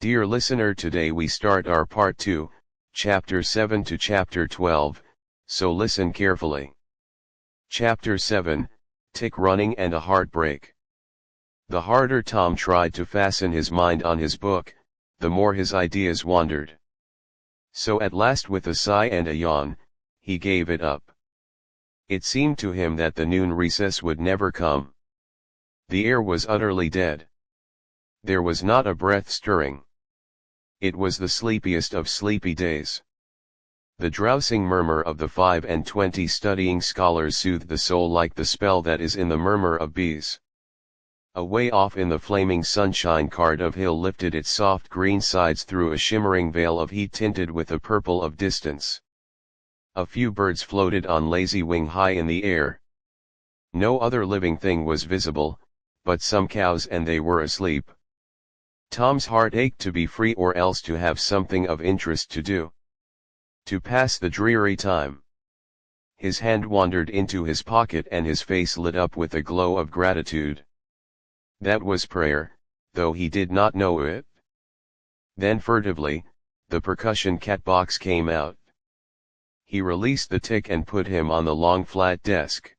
Dear listener, today we start our part 2, chapter 7 to chapter 12, so listen carefully. Chapter 7, Tick Running and a Heartbreak. The harder Tom tried to fasten his mind on his book, the more his ideas wandered. So at last, with a sigh and a yawn, he gave it up. It seemed to him that the noon recess would never come. The air was utterly dead. There was not a breath stirring. It was the sleepiest of sleepy days. The drowsing murmur of the 25 studying scholars soothed the soul like the spell that is in the murmur of bees. Away off in the flaming sunshine, Cardiff Hill lifted its soft green sides through a shimmering veil of heat tinted with the purple of distance. A few birds floated on lazy wing high in the air. No other living thing was visible, but some cows, and they were asleep. Tom's heart ached to be free, or else to have something of interest to do. To pass the dreary time. His hand wandered into his pocket and his face lit up with a glow of gratitude. That was prayer, though he did not know it. Then furtively, the percussion cat box came out. He released the tick and put him on the long flat desk.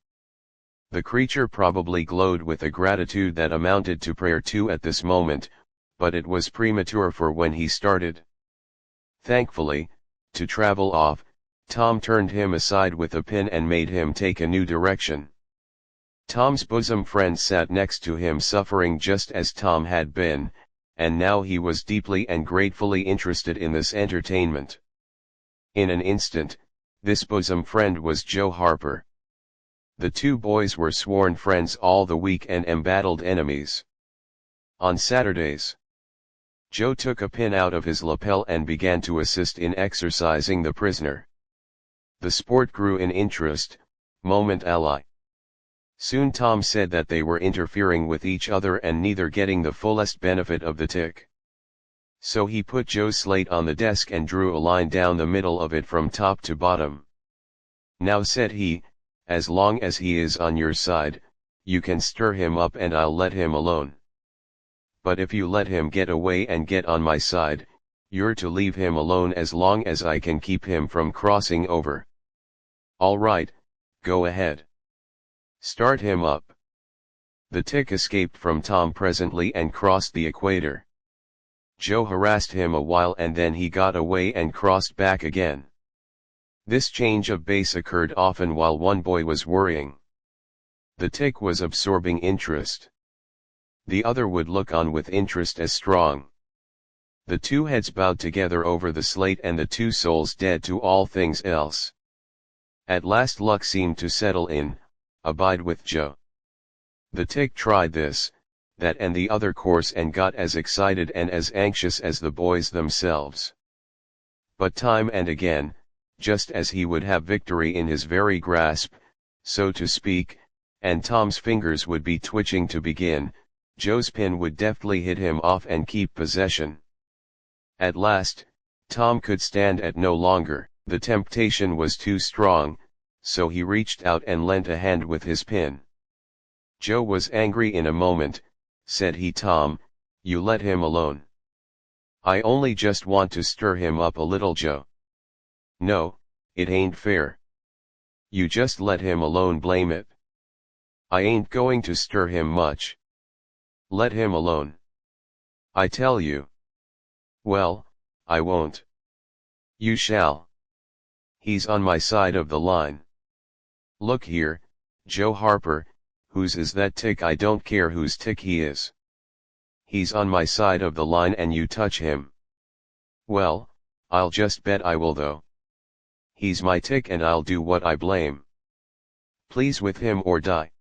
The creature probably glowed with a gratitude that amounted to prayer too at this moment, but it was premature for when he started. Thankfully, to travel off, Tom turned him aside with a pin and made him take a new direction. Tom's bosom friend sat next to him, suffering just as Tom had been, and now he was deeply and gratefully interested in this entertainment. In an instant, this bosom friend was Joe Harper. The two boys were sworn friends all the week and embattled enemies. On Saturdays, Joe took a pin out of his lapel and began to assist in exercising the prisoner. The sport grew in interest, moment ally. Soon Tom said that they were interfering with each other and neither getting the fullest benefit of the tick. So he put Joe's slate on the desk and drew a line down the middle of it from top to bottom. Now, said he, as long as he is on your side, you can stir him up and I'll let him alone. But if you let him get away and get on my side, you're to leave him alone as long as I can keep him from crossing over. All right, go ahead. Start him up. The tick escaped from Tom presently and crossed the equator. Joe harassed him a while and then he got away and crossed back again. This change of base occurred often while one boy was worrying. The tick was absorbing interest. The other would look on with interest as strong. The two heads bowed together over the slate and the two souls dead to all things else. At last luck seemed to settle in, abide with Joe. The tick tried this, that and the other course and got as excited and as anxious as the boys themselves. But time and again, just as he would have victory in his very grasp, so to speak, and Tom's fingers would be twitching to begin, Joe's pin would deftly hit him off and keep possession. At last, Tom could stand it no longer. The temptation was too strong, so he reached out and lent a hand with his pin. Joe was angry in a moment. Said he, Tom, you let him alone. I only just want to stir him up a little, Joe. No, it ain't fair. You just let him alone, blame it. I ain't going to stir him much. Let him alone. I tell you. Well, I won't. You shall. He's on my side of the line. Look here, Joe Harper, whose is that tick? I don't care whose tick he is. He's on my side of the line and you touch him. Well, I'll just bet I will though. He's my tick and I'll do what I blame. Please with him or die.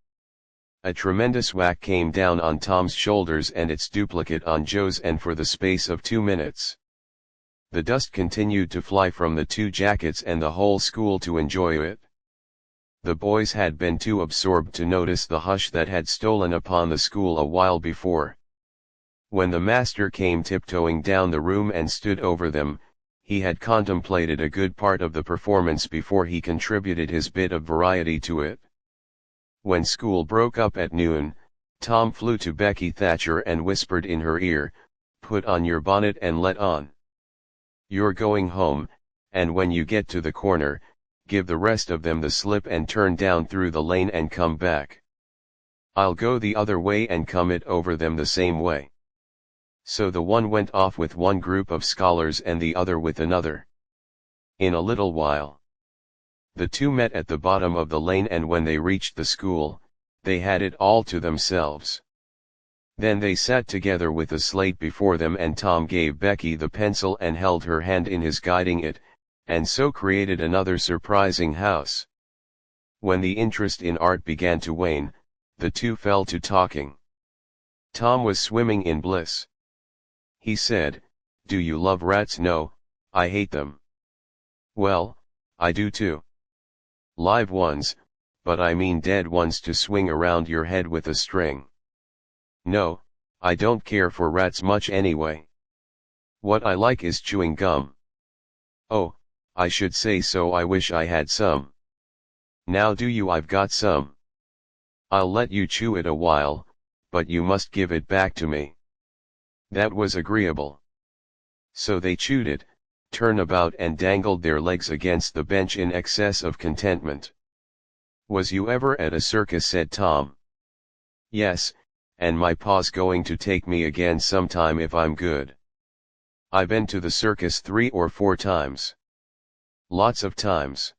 A tremendous whack came down on Tom's shoulders and its duplicate on Joe's, and for the space of 2 minutes. The dust continued to fly from the two jackets and the whole school to enjoy it. The boys had been too absorbed to notice the hush that had stolen upon the school a while before. When the master came tiptoeing down the room and stood over them, he had contemplated a good part of the performance before he contributed his bit of variety to it. When school broke up at noon, Tom flew to Becky Thatcher and whispered in her ear, put on your bonnet and let on. You're going home, and when you get to the corner, give the rest of them the slip and turn down through the lane and come back. I'll go the other way and come it over them the same way." So the one went off with one group of scholars and the other with another. In a little while, the two met at the bottom of the lane, and when they reached the school, they had it all to themselves. Then they sat together with the slate before them, and Tom gave Becky the pencil and held her hand in his, guiding it, and so created another surprising house. When the interest in art began to wane, the two fell to talking. Tom was swimming in bliss. He said, "Do you love rats?" "No, I hate them." "Well, I do too. Live ones, but I mean dead ones to swing around your head with a string." "No, I don't care for rats much anyway. What I like is chewing gum." "Oh, I should say so. I wish I had some." "Now do you? I've got some. I'll let you chew it a while, but you must give it back to me." That was agreeable. So they chewed it, turned about and dangled their legs against the bench in excess of contentment. "Was you ever at a circus?" said Tom. "Yes, and my pa's going to take me again sometime if I'm good. I been to the circus 3 or 4 times. Lots of times.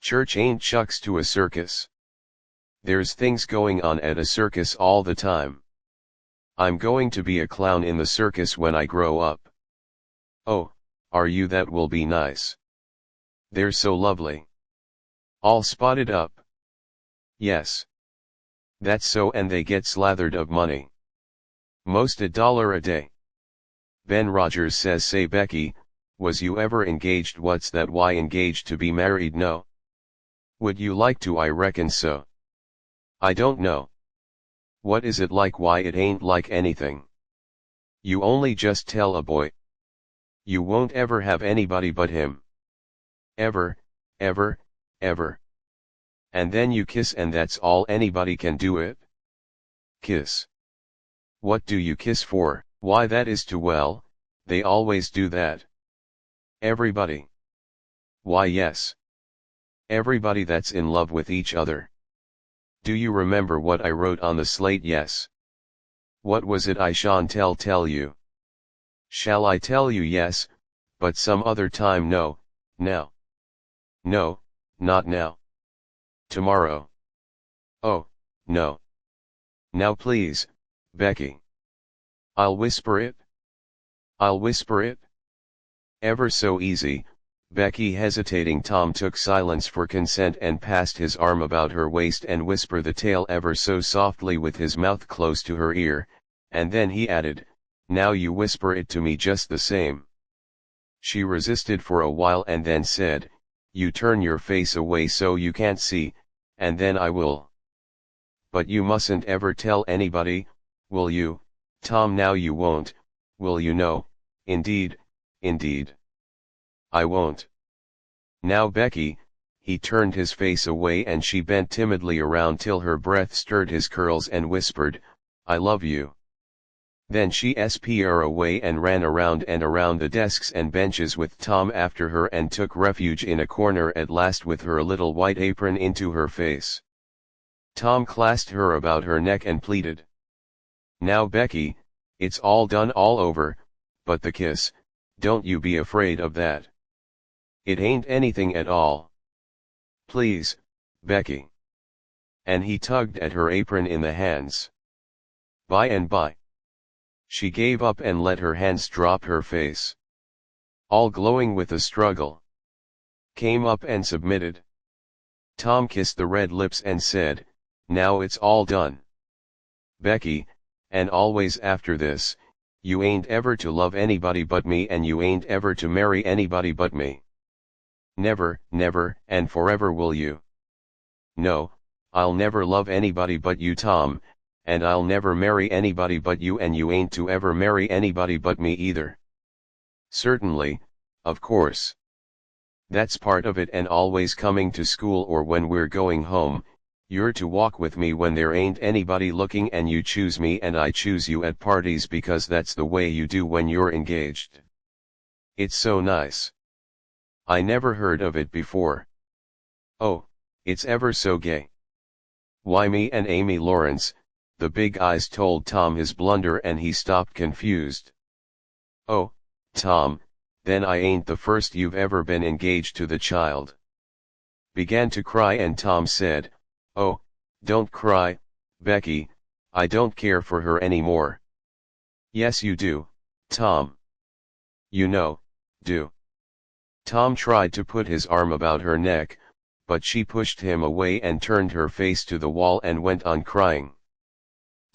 Church ain't shucks to a circus. There's things going on at a circus all the time. I'm going to be a clown in the circus when I grow up." "Oh, are you? That will be nice. They're so lovely. All spotted up." "Yes. That's so, and they get slathered of money. Most $1 a day." Ben Rogers says, "Say Becky, was you ever engaged?" "What's that?" "Why, engaged to be married." "No. Would you like to?" "I reckon so." "I don't know. What is it like?" "Why, it ain't like anything. You only just tell a boy. You won't ever have anybody but him. Ever, ever, ever. And then you kiss, and that's all anybody can do it." "Kiss? What do you kiss for?" "Why, that is to, well, they always do that." "Everybody?" "Why, yes. Everybody that's in love with each other. Do you remember what I wrote on the slate?" "Yes." "What was it?" "I shan't tell you." "Shall I tell you?" "Yes, but some other time." "No, now." "No, not now. Tomorrow." "Oh, no. Now please, Becky." "I'll whisper it." "I'll whisper it." Ever so easy, Becky hesitating. Tom took silence for consent and passed his arm about her waist and whispered the tale ever so softly with his mouth close to her ear, and then he added, "Now you whisper it to me just the same." She resisted for a while and then said, "You turn your face away so you can't see, and then I will." "But you mustn't ever tell anybody, will you, Tom? Now you won't, will you?" "No, indeed, indeed. I won't." "Now Becky." He turned his face away and she bent timidly around till her breath stirred his curls and whispered, "I love you." Then she spr away and ran around and around the desks and benches with Tom after her and took refuge in a corner at last with her little white apron into her face. Tom clasped her about her neck and pleaded, "Now Becky, it's all done, all over, but the kiss, don't you be afraid of that. It ain't anything at all. Please, Becky." And he tugged at her apron in the hands. By and by, she gave up and let her hands drop. Her face, all glowing with a struggle, came up and submitted. Tom kissed the red lips and said, "Now it's all done, Becky, and always after this, you ain't ever to love anybody but me, and you ain't ever to marry anybody but me. Never, never, and forever, will you?" "No, I'll never love anybody but you, Tom, and I'll never marry anybody but you, and you ain't to ever marry anybody but me either." "Certainly, of course. That's part of it, and always coming to school or when we're going home, You're to walk with me when there ain't anybody looking, and you choose me and I choose you at parties because that's the way you do when you're engaged. It's so nice. I never heard of it before. Oh, it's ever so gay. Why, me and Amy Lawrence, the big eyes told Tom his blunder, and he stopped confused. Oh, Tom, then I ain't the first you've ever been engaged to. The child began to cry, and Tom said, "Oh, don't cry, Becky, I don't care for her anymore." "Yes you do, Tom. You know, do." Tom tried to put his arm about her neck, but she pushed him away and turned her face to the wall and went on crying.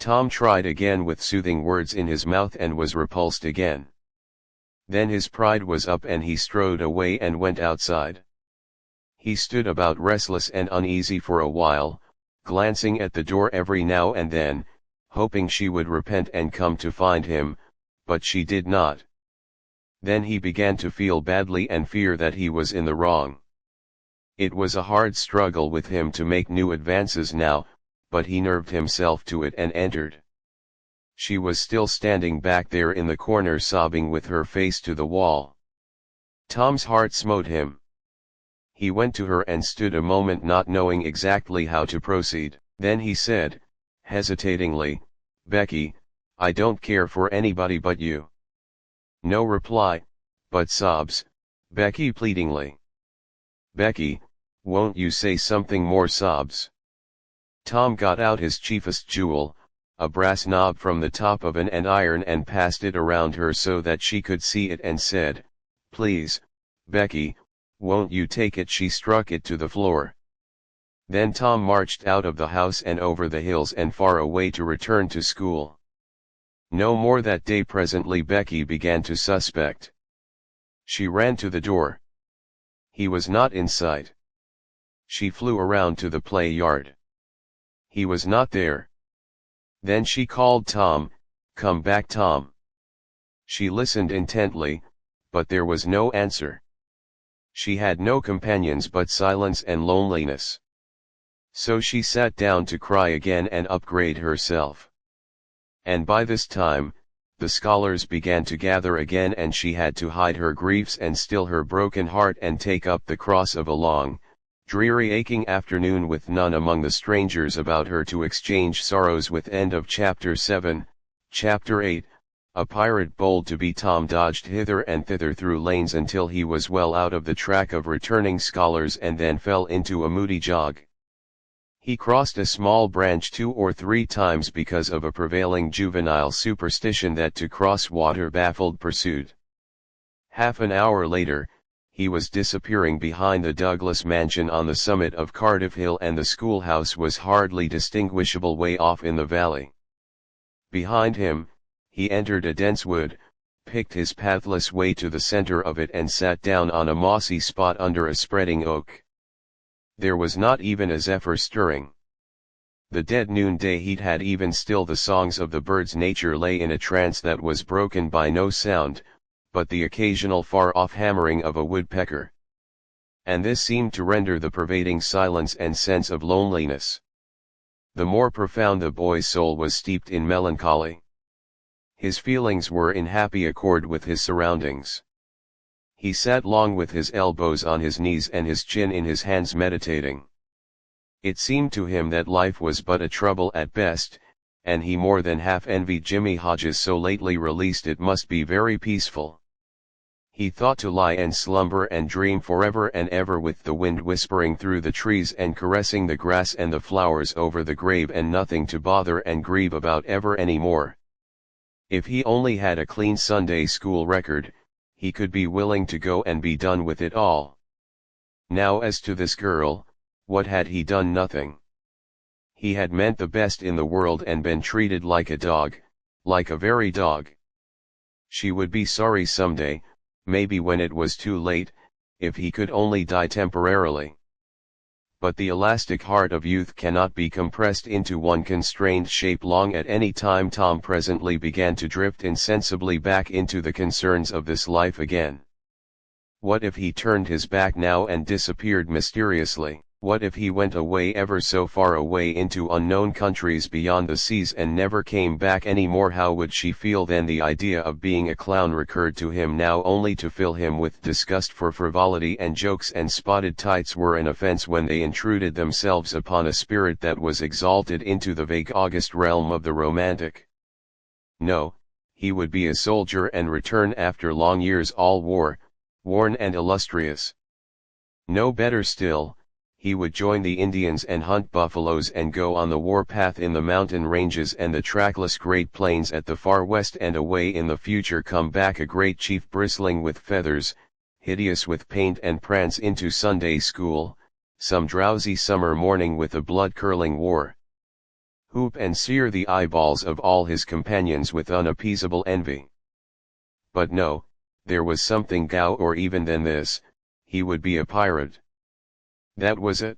Tom tried again with soothing words in his mouth and was repulsed again. Then his pride was up and he strode away and went outside. He stood about restless and uneasy for a while, glancing at the door every now and then, hoping she would repent and come to find him, but she did not. Then he began to feel badly and fear that he was in the wrong. It was a hard struggle with him to make new advances now, but he nerved himself to it and entered. She was still standing back there in the corner sobbing with her face to the wall. Tom's heart smote him. He went to her and stood a moment not knowing exactly how to proceed. Then he said, hesitatingly, "Becky, I don't care for anybody but you." No reply, but sobs, Becky pleadingly. "Becky, won't you say something more?" Sobs. Tom got out his chiefest jewel, a brass knob from the top of an andiron, and passed it around her so that she could see it, and said, "Please, Becky, won't you take it?" She struck it to the floor. Then Tom marched out of the house and over the hills and far away to return to school. No more that day. Presently Becky began to suspect. She ran to the door. He was not in sight. She flew around to the play yard. He was not there. Then she called, "Tom, come back, Tom." She listened intently, but there was no answer. She had no companions but silence and loneliness. So she sat down to cry again and upbraid herself. And by this time, the scholars began to gather again, and she had to hide her griefs and still her broken heart and take up the cross of a long, dreary, aching afternoon with none among the strangers about her to exchange sorrows with. End of Chapter 7. Chapter 8. A pirate bold to be. Tom dodged hither and thither through lanes until he was well out of the track of returning scholars, and then fell into a moody jog. He crossed a small branch 2 or 3 times because of a prevailing juvenile superstition that to cross water baffled pursuit. Half an hour later, he was disappearing behind the Douglas mansion on the summit of Cardiff Hill, and the schoolhouse was hardly distinguishable way off in the valley. Behind him, he entered a dense wood, picked his pathless way to the center of it, and sat down on a mossy spot under a spreading oak. There was not even a zephyr stirring. The dead noonday heat had even still the songs of the birds. Nature lay in a trance that was broken by no sound, but the occasional far-off hammering of a woodpecker. And this seemed to render the pervading silence and sense of loneliness. The more profound. The boy's soul was steeped in melancholy. His feelings were in happy accord with his surroundings. He sat long with his elbows on his knees and his chin in his hands, meditating. It seemed to him that life was but a trouble at best, and he more than half envied Jimmy Hodges, so lately released. It must be very peaceful. He thought to lie and slumber and dream forever and ever, with the wind whispering through the trees and caressing the grass and the flowers over the grave, and nothing to bother and grieve about ever any more. If he only had a clean Sunday school record, he could be willing to go and be done with it all. Now as to this girl, what had he done? Nothing. He had meant the best in the world and been treated like a dog, like a very dog. She would be sorry someday, maybe when it was too late, if he could only die temporarily. But the elastic heart of youth cannot be compressed into one constrained shape long at any time. Tom presently began to drift insensibly back into the concerns of this life again. What if he turned his back now and disappeared mysteriously? What if he went away ever so far away into unknown countries beyond the seas and never came back any more? How would she feel then? The idea of being a clown recurred to him now, only to fill him with disgust, for frivolity and jokes and spotted tights were an offense when they intruded themselves upon a spirit that was exalted into the vague august realm of the romantic. No, he would be a soldier and return after long years all worn and illustrious. No, better still, he would join the Indians and hunt buffaloes and go on the war path in the mountain ranges and the trackless Great Plains at the far west, and away in the future come back a great chief bristling with feathers, hideous with paint, and prance into Sunday school, some drowsy summer morning with a blood-curdling war whoop, and sear the eyeballs of all his companions with unappeasable envy. But no, there was something or even than this: he would be a pirate. That was it.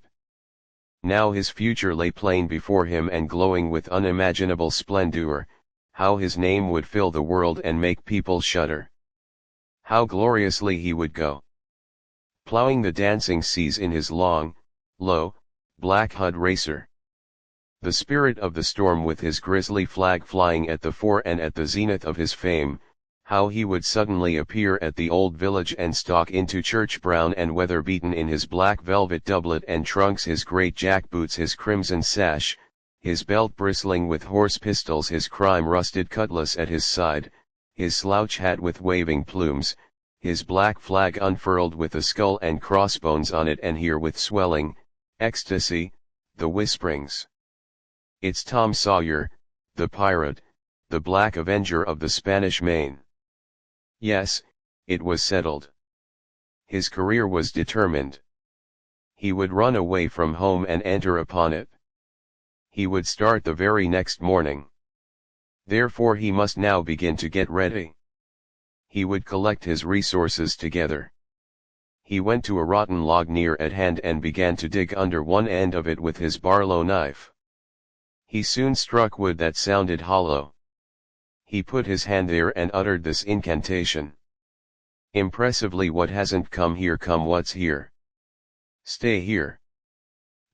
Now his future lay plain before him and glowing with unimaginable splendor. How his name would fill the world and make people shudder. How gloriously he would go, plowing the dancing seas in his long, low, black Hud racer. The spirit of the storm with his grisly flag flying at the fore and at the zenith of his fame. How he would suddenly appear at the old village and stalk into church, brown and weather-beaten in his black velvet doublet and trunks, his great jack-boots, his crimson sash, his belt bristling with horse pistols, his crime-rusted cutlass at his side, his slouch hat with waving plumes, his black flag unfurled with a skull and crossbones on it, and hear with swelling ecstasy the whisperings, "It's Tom Sawyer, the pirate, the Black Avenger of the Spanish Main." Yes, it was settled. His career was determined. He would run away from home and enter upon it. He would start the very next morning. Therefore he must now begin to get ready. He would collect his resources together. He went to a rotten log near at hand and began to dig under one end of it with his Barlow knife. He soon struck wood that sounded hollow. He put his hand there and uttered this incantation impressively: "What hasn't come here, come what's here. Stay here."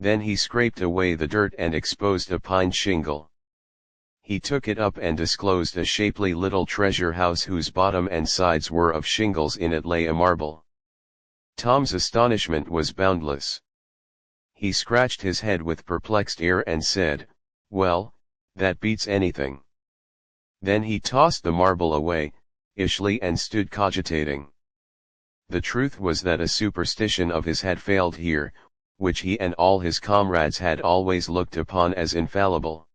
Then he scraped away the dirt and exposed a pine shingle. He took it up and disclosed a shapely little treasure house whose bottom and sides were of shingles. In it lay a marble. Tom's astonishment was boundless. He scratched his head with perplexed air and said, "Well, that beats anything." Then he tossed the marble away, ishly, and stood cogitating. The truth was that a superstition of his had failed here, which he and all his comrades had always looked upon as infallible.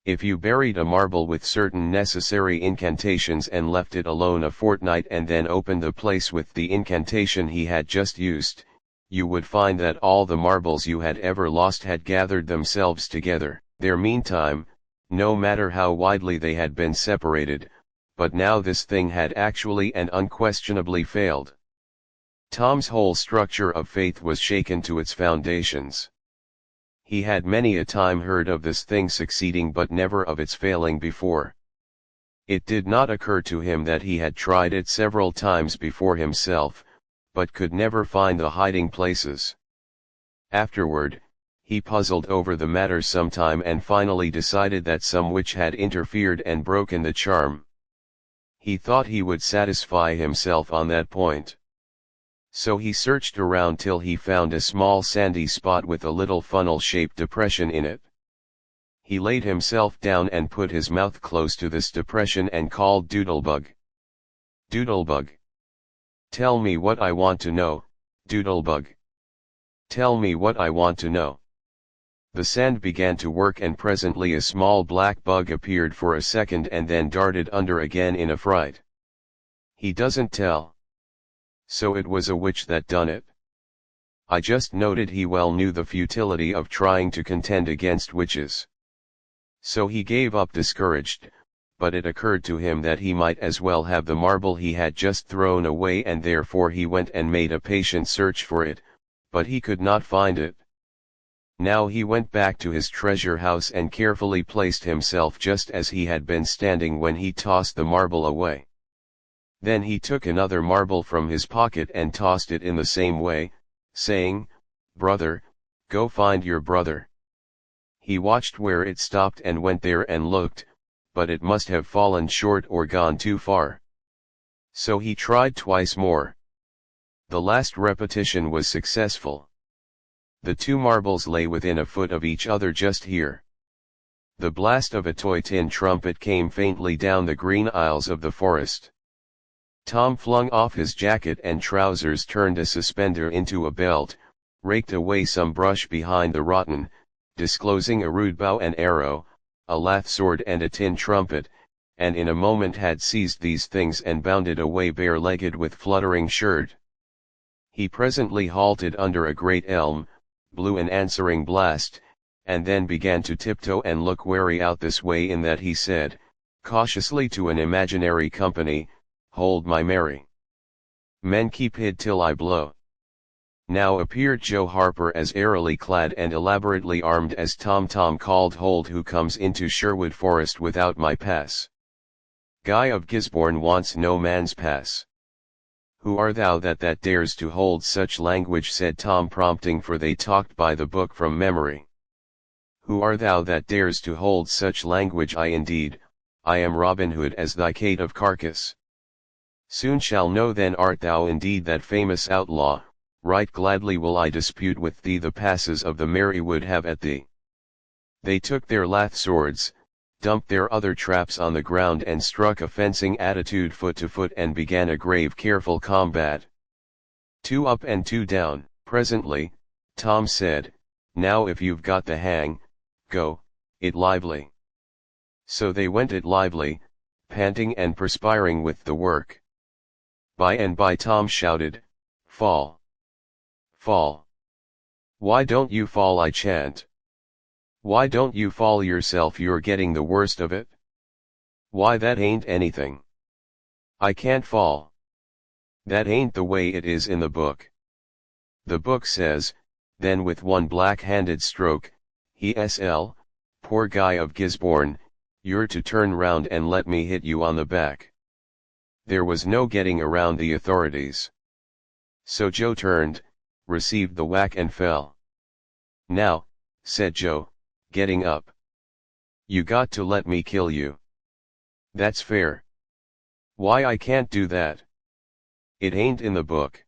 If you buried a marble with certain necessary incantations and left it alone a fortnight and then opened the place with the incantation he had just used, you would find that all the marbles you had ever lost had gathered themselves together there meantime, no matter how widely they had been separated. But now this thing had actually and unquestionably failed. Tom's whole structure of faith was shaken to its foundations. He had many a time heard of this thing succeeding but never of its failing before. It did not occur to him that he had tried it several times before himself, but could never find the hiding places. Afterward, he puzzled over the matter some time and finally decided that some witch had interfered and broken the charm. He thought he would satisfy himself on that point. So he searched around till he found a small sandy spot with a little funnel-shaped depression in it. He laid himself down and put his mouth close to this depression and called, "Doodlebug! Doodlebug! Tell me what I want to know, Doodlebug! Tell me what I want to know." The sand began to work and presently a small black bug appeared for a second and then darted under again in a fright. "He doesn't tell. So it was a witch that done it." I just noted he well knew the futility of trying to contend against witches. So he gave up discouraged, but it occurred to him that he might as well have the marble he had just thrown away, and therefore he went and made a patient search for it, but he could not find it. Now he went back to his treasure house and carefully placed himself just as he had been standing when he tossed the marble away. Then he took another marble from his pocket and tossed it in the same way, saying, "Brother, Go find your brother. He watched where it stopped and went there and looked, but it must have fallen short or gone too far. So he tried twice more. The last repetition was successful. The two marbles lay within a foot of each other just here. The blast of a toy tin trumpet came faintly down the green aisles of the forest. Tom flung off his jacket and trousers, turned a suspender into a belt, raked away some brush behind the rotten, disclosing a rude bow and arrow, a lath sword and a tin trumpet, and in a moment had seized these things and bounded away bare-legged with fluttering shirt. He presently halted under a great elm, blew an answering blast, and then began to tiptoe and look wary out this way in that he said, cautiously to an imaginary company, "Hold my merry men, keep hid till I blow." Now appeared Joe Harper as airily clad and elaborately armed as Tom. Tom called, "Hold, who comes into Sherwood Forest without my pass? Guy of Gisborne wants no man's pass." "Who are thou that dares to hold such language?" said Tom, prompting, for they talked by the book from memory. "Who are thou that dares to hold such language?" "I indeed, I am Robin Hood, as thy Kate of Carcass." "Soon shall know then, art thou indeed that famous outlaw? Right gladly will I dispute with thee the passes of the merry would have at thee." They took their lath swords, dumped their other traps on the ground and struck a fencing attitude foot to foot and began a grave careful combat. Two up and two down. Presently, Tom said, "Now if you've got the hang, go it lively." So they went it lively, panting and perspiring with the work. By and by Tom shouted, "Fall! Fall! Why don't you fall, I chant? Why don't you fall yourself? You're getting the worst of it." "Why, that ain't anything. I can't fall. That ain't the way it is in the book. The book says," then with one black-handed stroke, "He-s-l, poor Guy of Gisborne, you're to turn round and let me hit you on the back." There was no getting around the authorities. So Joe turned, received the whack and fell. "Now," said Joe, getting up, "you got to let me kill you." "That's fair." "Why, I can't do that. It ain't in the book."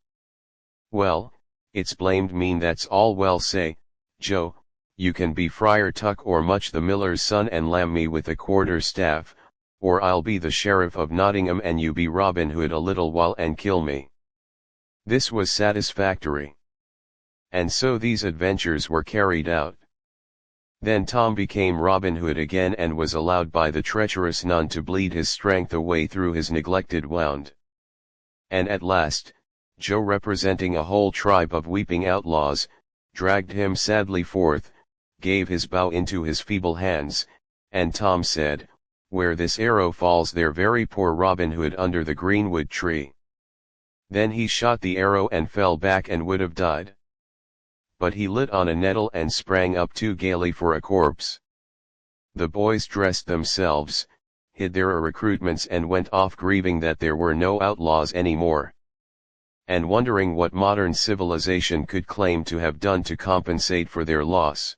"Well, it's blamed mean, that's all." "Well, say, Joe, you can be Friar Tuck or Much the miller's son and lam me with a quarter staff, or I'll be the Sheriff of Nottingham and you be Robin Hood a little while and kill me." This was satisfactory. And so these adventures were carried out. Then Tom became Robin Hood again and was allowed by the treacherous nun to bleed his strength away through his neglected wound. And at last, Joe, representing a whole tribe of weeping outlaws, dragged him sadly forth, gave his bow into his feeble hands, and Tom said, "Where this arrow falls there very poor Robin Hood under the greenwood tree." Then he shot the arrow and fell back and would have died. But he lit on a nettle and sprang up too gaily for a corpse. The boys dressed themselves, hid their recruitments and went off grieving that there were no outlaws any more, and wondering what modern civilization could claim to have done to compensate for their loss.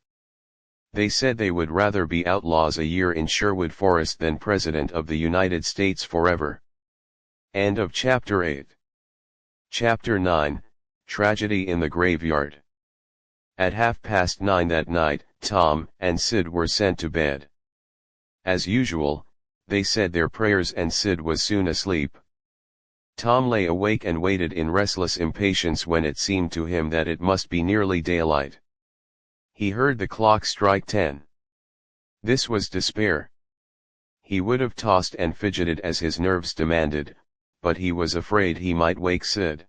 They said they would rather be outlaws a year in Sherwood Forest than President of the United States forever. End of Chapter 8. Chapter 9, Tragedy in the Graveyard. At 9:30 that night, Tom and Sid were sent to bed. As usual, they said their prayers and Sid was soon asleep. Tom lay awake and waited in restless impatience when it seemed to him that it must be nearly daylight. He heard the clock strike 10. This was despair. He would have tossed and fidgeted as his nerves demanded, but he was afraid he might wake Sid.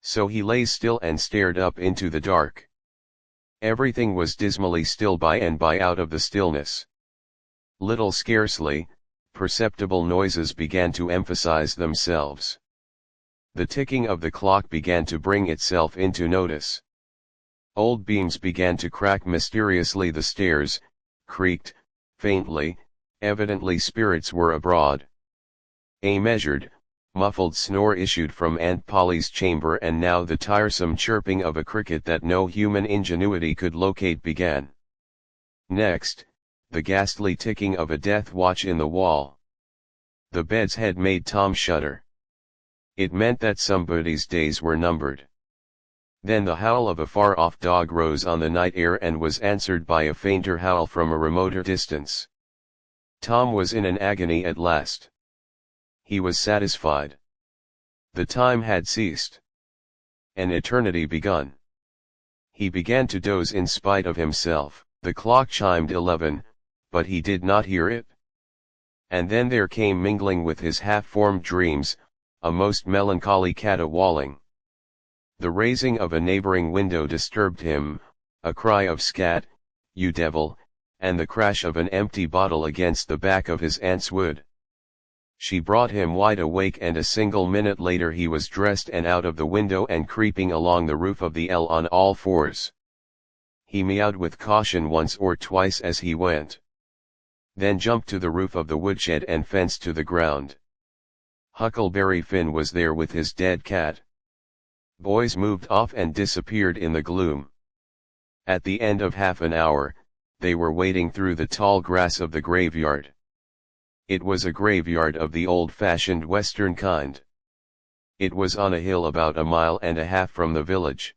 So he lay still and stared up into the dark. Everything was dismally still by and by. Out of the stillness, little, scarcely perceptible noises began to emphasize themselves. The ticking of the clock began to bring itself into notice. Old beams began to crack mysteriously. The stairs creaked faintly, evidently spirits were abroad. A measured, muffled snore issued from Aunt Polly's chamber, and now the tiresome chirping of a cricket that no human ingenuity could locate began. Next, the ghastly ticking of a death watch in the wall. The bed's head made Tom shudder. It meant that somebody's days were numbered. Then the howl of a far-off dog rose on the night air and was answered by a fainter howl from a remoter distance. Tom was in an agony at last. He was satisfied. The time had ceased. An eternity begun. He began to doze in spite of himself. The clock chimed 11, but he did not hear it. And then there came, mingling with his half-formed dreams, a most melancholy caterwauling. The raising of a neighboring window disturbed him, a cry of "Scat, you devil," and the crash of an empty bottle against the back of his aunt's wood. She brought him wide awake, and a single minute later he was dressed and out of the window and creeping along the roof of the L on all fours. He meowed with caution once or twice as he went. Then jumped to the roof of the woodshed and fence to the ground. Huckleberry Finn was there with his dead cat. Boys moved off and disappeared in the gloom. At the end of half an hour, they were wading through the tall grass of the graveyard. It was a graveyard of the old-fashioned western kind. It was on a hill about 1.5 miles from the village.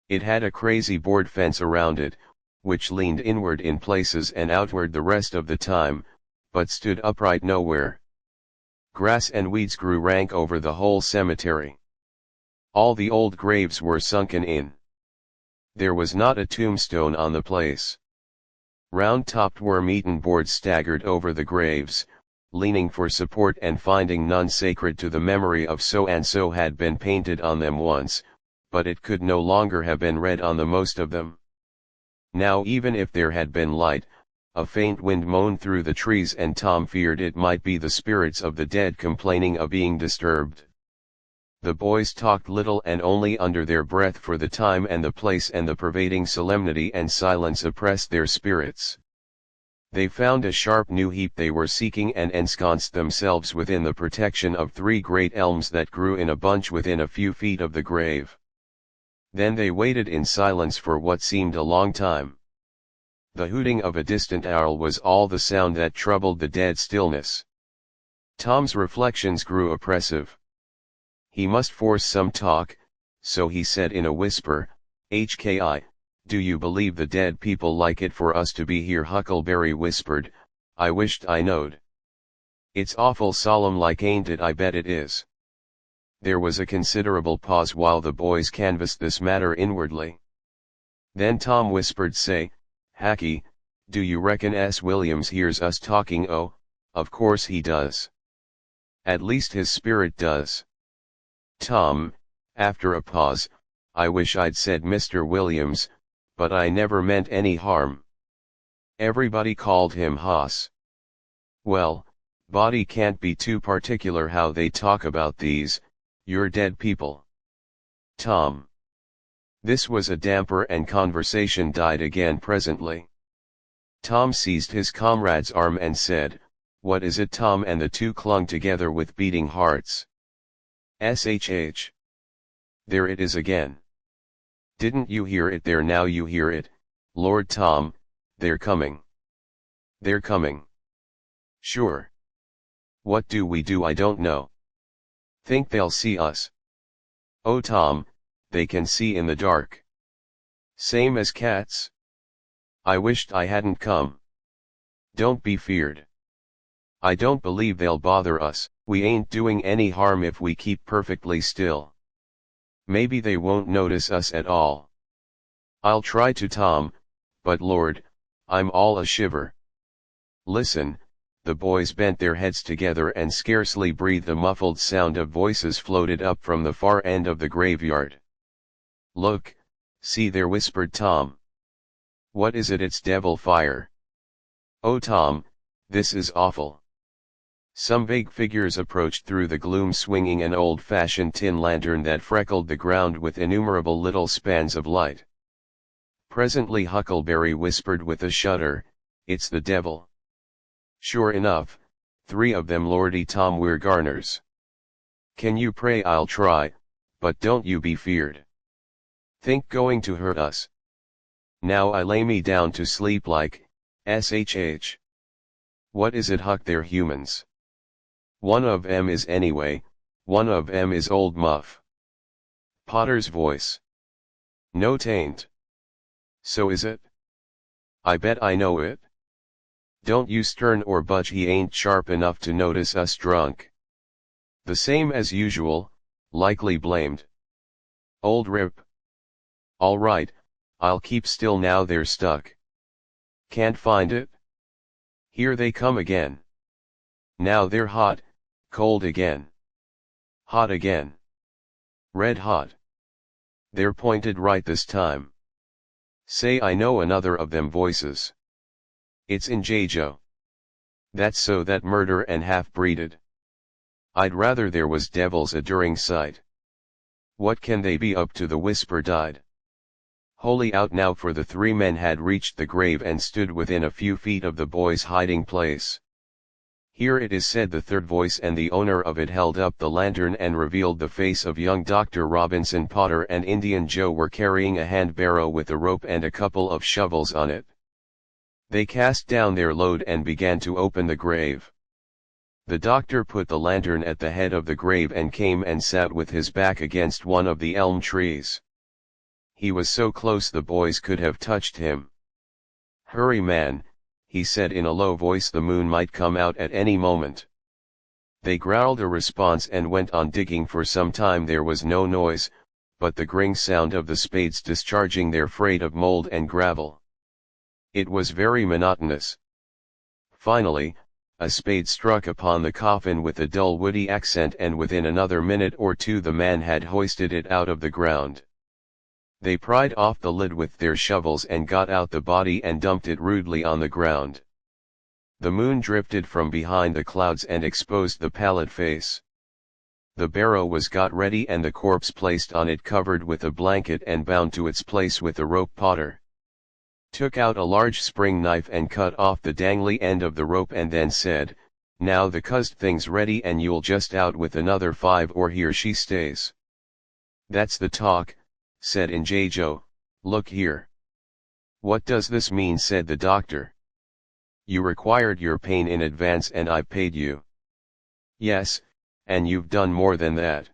It had a crazy board fence around it, which leaned inward in places and outward the rest of the time, but stood upright nowhere. Grass and weeds grew rank over the whole cemetery. All the old graves were sunken in. There was not a tombstone on the place. Round-topped worm-eaten boards staggered over the graves, leaning for support and finding none sacred to the memory of so-and-so had been painted on them once, but it could no longer have been read on the most of them. Now even if there had been light, a faint wind moaned through the trees, and Tom feared it might be the spirits of the dead complaining of being disturbed. The boys talked little and only under their breath, for the time and the place and the pervading solemnity and silence oppressed their spirits. They found a sharp new heap they were seeking and ensconced themselves within the protection of 3 great elms that grew in a bunch within a few feet of the grave. Then they waited in silence for what seemed a long time. The hooting of a distant owl was all the sound that troubled the dead stillness. Tom's reflections grew oppressive. He must force some talk, so he said in a whisper, "HKI, do you believe the dead people like it for us to be here?" Huckleberry whispered, "I wished I knowed." "It's awful solemn like, ain't it?" "I bet it is." There was a considerable pause while the boys canvassed this matter inwardly. Then Tom whispered, "Say, Hacky, do you reckon S. Williams hears us talking?" "Oh, of course he does. At least his spirit does." Tom, after a pause, "I wish I'd said Mr. Williams, but I never meant any harm. Everybody called him Hoss." "Well, Body can't be too particular how they talk about these, your dead people." Tom. This was a damper, and conversation died again presently. Tom seized his comrade's arm and said, "What is it, Tom?" And the two clung together with beating hearts. "SHH. There it is again. Didn't you hear it? There, now you hear it, Lord Tom, they're coming. They're coming. Sure. What do we do? I don't know. Think they'll see us?" "Oh Tom, they can see in the dark. Same as cats. I wished I hadn't come." "Don't be feared. I don't believe they'll bother us. We ain't doing any harm if we keep perfectly still. Maybe they won't notice us at all." "I'll try to, Tom, but Lord, I'm all a shiver." "Listen." The boys bent their heads together and scarcely breathed. A muffled sound of voices floated up from the far end of the graveyard. "Look, see there," whispered Tom. "What is it?" "It's devil fire." "Oh Tom, this is awful." Some vague figures approached through the gloom, swinging an old-fashioned tin lantern that freckled the ground with innumerable little spans of light. Presently Huckleberry whispered with a shudder, "It's the devil." Sure enough, 3 of them, Lordy Tom, we're garners. Can you pray? I'll try, but don't you be feared. Think going to hurt us. Now I lay me down to sleep like, shh. What is it, Huck? They're humans. One of 'em is anyway, one of 'em is old Muff. Potter's voice. No, tain't. So is it? I bet I know it. Don't you stir or budge, he ain't sharp enough to notice us drunk. The same as usual, likely blamed. Old Rip. All right, I'll keep still now, they're stuck. Can't find it? Here they come again. Now they're hot, cold again. Hot again. Red hot. They're pointed right this time. Say, I know another of them voices. It's in Jajo. That's so, that murder and half-breeded. I'd rather there was devils a during sight. What can they be up to? The whisper died. Wholly out now, for the three men had reached the grave and stood within a few feet of the boy's hiding place. Here it is, said the third voice, and the owner of it held up the lantern and revealed the face of young Dr. Robinson. Potter and Indian Joe were carrying a hand barrow with a rope and a couple of shovels on it. They cast down their load and began to open the grave. The doctor put the lantern at the head of the grave and came and sat with his back against one of the elm trees. He was so close the boys could have touched him. Hurry, man, he said in a low voice, the moon might come out at any moment. They growled a response and went on digging. For some time there was no noise, but the gring sound of the spades discharging their freight of mold and gravel. It was very monotonous. Finally, a spade struck upon the coffin with a dull woody accent, and within another minute or two the man had hoisted it out of the ground. They pried off the lid with their shovels and got out the body and dumped it rudely on the ground. The moon drifted from behind the clouds and exposed the pallid face. The barrow was got ready and the corpse placed on it, covered with a blanket and bound to its place with a rope. Potter took out a large spring knife and cut off the dangly end of the rope, and then said, "Now the cussed thing's ready, and you'll just out with another 5 or here she stays." "That's the talk," said Njajo. "Look here." "What does this mean?" said the doctor. "You required your pain in advance and I paid you." "Yes, and you've done more than that,"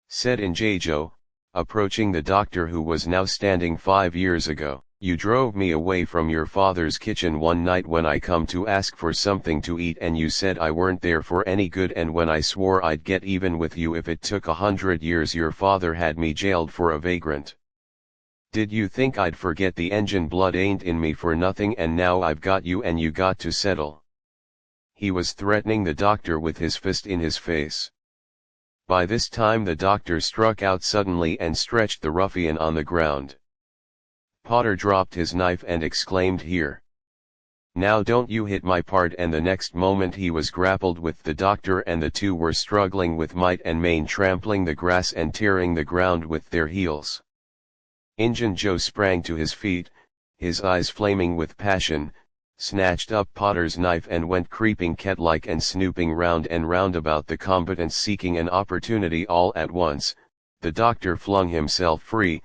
said Njajo, approaching the doctor, who was now standing. 5 years ago, you drove me away from your father's kitchen one night when I come to ask for something to eat, and you said I weren't there for any good, and when I swore I'd get even with you if it took 100 years, your father had me jailed for a vagrant. Did you think I'd forget? The engine blood ain't in me for nothing, and now I've got you and you got to settle." He was threatening the doctor with his fist in his face. By this time the doctor struck out suddenly and stretched the ruffian on the ground. Potter dropped his knife and exclaimed, "Here! Now don't you hit my part," and the next moment he was grappled with the doctor, and the two were struggling with might and main, trampling the grass and tearing the ground with their heels. Injun Joe sprang to his feet, his eyes flaming with passion, snatched up Potter's knife and went creeping cat-like and snooping round and round about the combatants, seeking an opportunity. All at once, the doctor flung himself free,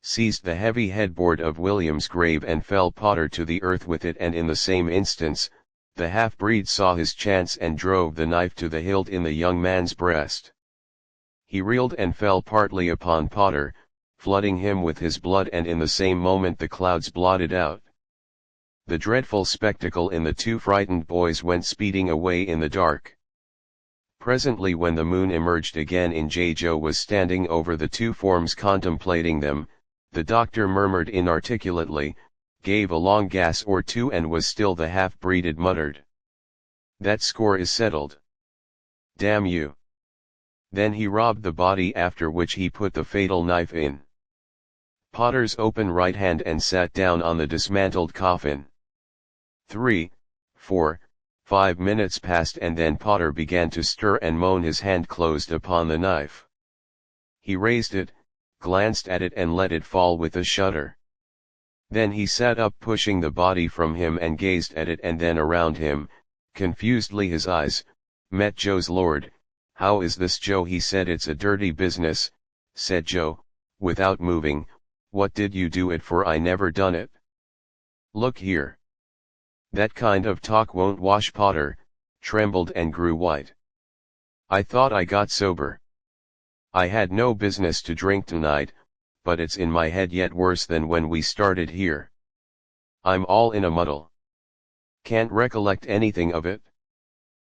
seized the heavy headboard of William's grave and fell Potter to the earth with it, and in the same instance, the half-breed saw his chance and drove the knife to the hilt in the young man's breast. He reeled and fell partly upon Potter, flooding him with his blood, and in the same moment the clouds blotted out. The dreadful spectacle in the two frightened boys went speeding away in the dark. Presently, when the moon emerged again, Njajo was standing over the two forms contemplating them. The doctor murmured inarticulately, gave a long gas or two, and was still. The half-breed muttered, "That score is settled. Damn you." Then he robbed the body, after which he put the fatal knife in Potter's open right hand and sat down on the dismantled coffin. 3, 4, 5 minutes passed, and then Potter began to stir and moan. His hand closed upon the knife. He raised it, glanced at it, and let it fall with a shudder. Then he sat up, pushing the body from him, and gazed at it and then around him, confusedly. His eyes met Joe's. "Lord, "How is this, Joe?" he said. "It's a dirty business," said Joe, without moving. "What did you do it for? I never done it." "Look here. That kind of talk won't wash." Potter trembled and grew white. "I thought I got sober. I had no business to drink tonight, but it's in my head yet worse than when we started here. I'm all in a muddle. Can't recollect anything of it."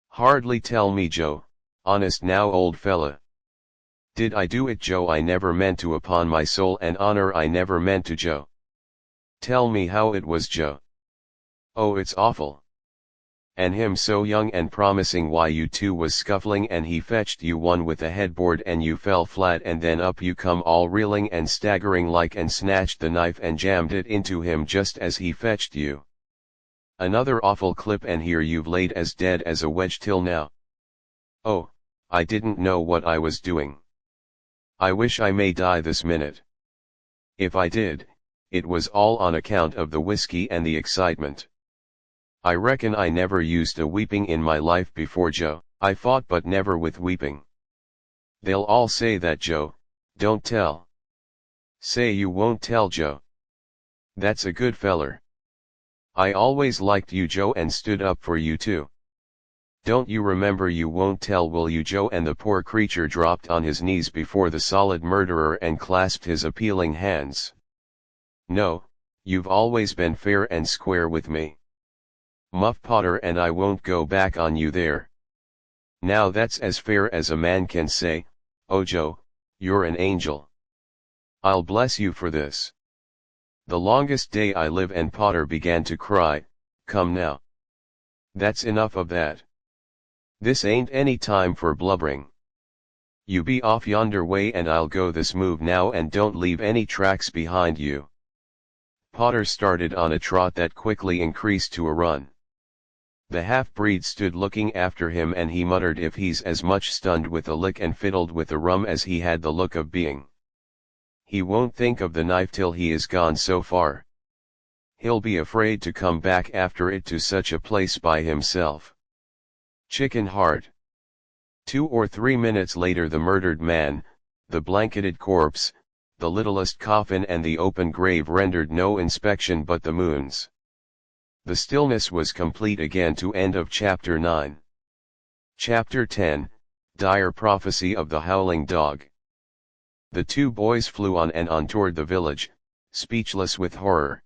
"Hardly tell me, Joe, honest now, old fella." "Did I do it, Joe? I never meant to, upon my soul and honor I never meant to, Joe." "Tell me how it was, Joe." "Oh, it's awful. And him so young and promising. Why, you two was scuffling and he fetched you one with a headboard and you fell flat, and then up you come all reeling and staggering like, and snatched the knife and jammed it into him just as he fetched you. Another awful clip, and here you've laid as dead as a wedge till now." "Oh, I didn't know what I was doing. I wish I may die this minute. If I did, it was all on account of the whiskey and the excitement. I reckon I never used a weeping in my life before, Joe. I fought, but never with weeping." "They'll all say that, Joe. Don't tell." "Say you won't tell, Joe. That's a good feller. I always liked you, Joe, and stood up for you too. Don't you remember? You won't tell, will you, Joe?" And the poor creature dropped on his knees before the solid murderer and clasped his appealing hands. "No, you've always been fair and square with me, Muff Potter, and I won't go back on you there. Now that's as fair as a man can say. Oh, Joe, you're an angel. I'll bless you for this. The longest day I live." And Potter began to cry. "Come now. That's enough of that. This ain't any time for blubbering. You be off yonder way and I'll go this move now, and don't leave any tracks behind you." Potter started on a trot that quickly increased to a run. The half-breed stood looking after him, and he muttered, "If he's as much stunned with the lick and fiddled with the rum as he had the look of being, he won't think of the knife till he is gone so far. He'll be afraid to come back after it to such a place by himself. Chicken heart." 2 or 3 minutes later the murdered man, the blanketed corpse, the littlest coffin, and the open grave rendered no inspection but the moon's. The stillness was complete again. To end of chapter 9. Chapter 10, Dire Prophecy of the Howling Dog. The two boys flew on and on toward the village, speechless with horror.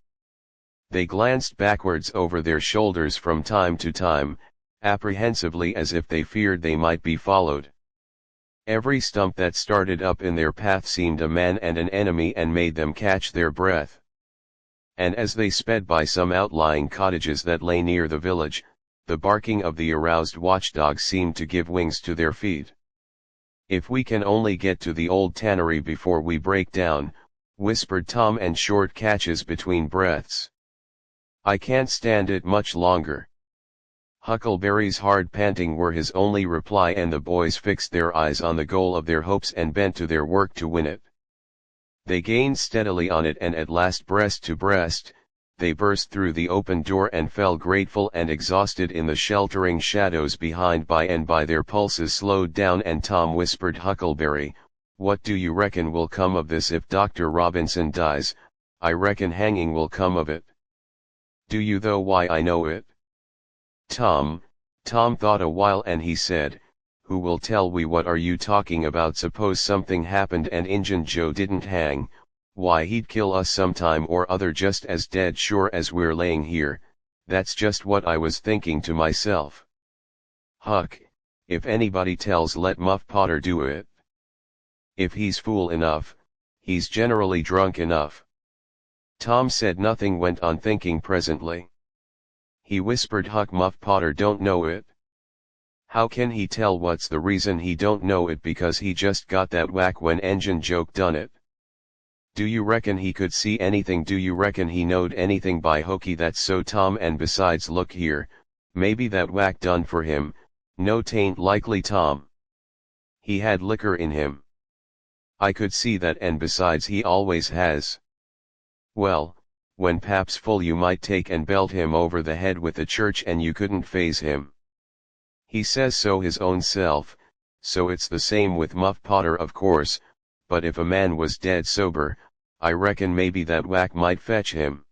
They glanced backwards over their shoulders from time to time, apprehensively, as if they feared they might be followed. Every stump that started up in their path seemed a man and an enemy, and made them catch their breath. And as they sped by some outlying cottages that lay near the village, the barking of the aroused watchdogs seemed to give wings to their feet. "If we can only get to the old tannery before we break down," whispered Tom, in short catches between breaths. "I can't stand it much longer." Huckleberry's hard panting were his only reply, and the boys fixed their eyes on the goal of their hopes and bent to their work to win it. They gained steadily on it, and at last, breast to breast, they burst through the open door and fell grateful and exhausted in the sheltering shadows behind. By and by their pulses slowed down, and Tom whispered, "Huckleberry, what do you reckon will come of this if Dr. Robinson dies?" "I reckon hanging will come of it." "Do you though?" "Why, I know it." Tom thought a while, and he said, "Who will tell we what are you talking about? Suppose something happened and Injun Joe didn't hang, why he'd kill us sometime or other just as dead sure as we're laying here." "That's just what I was thinking to myself." "Huck, if anybody tells, let Muff Potter do it. If he's fool enough, he's generally drunk enough." Tom said nothing, went on thinking. Presently he whispered, "Huck, Muff Potter don't know it." "How can he tell? What's the reason he don't know it?" "Because he just got that whack when Injun Joe done it." "Do you reckon he could see anything? Do you reckon he knowed anything?" "By hokey, that's so, Tom, and besides, look here, maybe that whack done for him." "No, 'tain't likely, Tom. He had liquor in him." "I could see that, and besides, he always has." "Well, when pap's full you might take and belt him over the head with the church and you couldn't faze him." "He says so his own self," so it's the same with Muff Potter of course, but if a man was dead sober, I reckon maybe that whack might fetch him.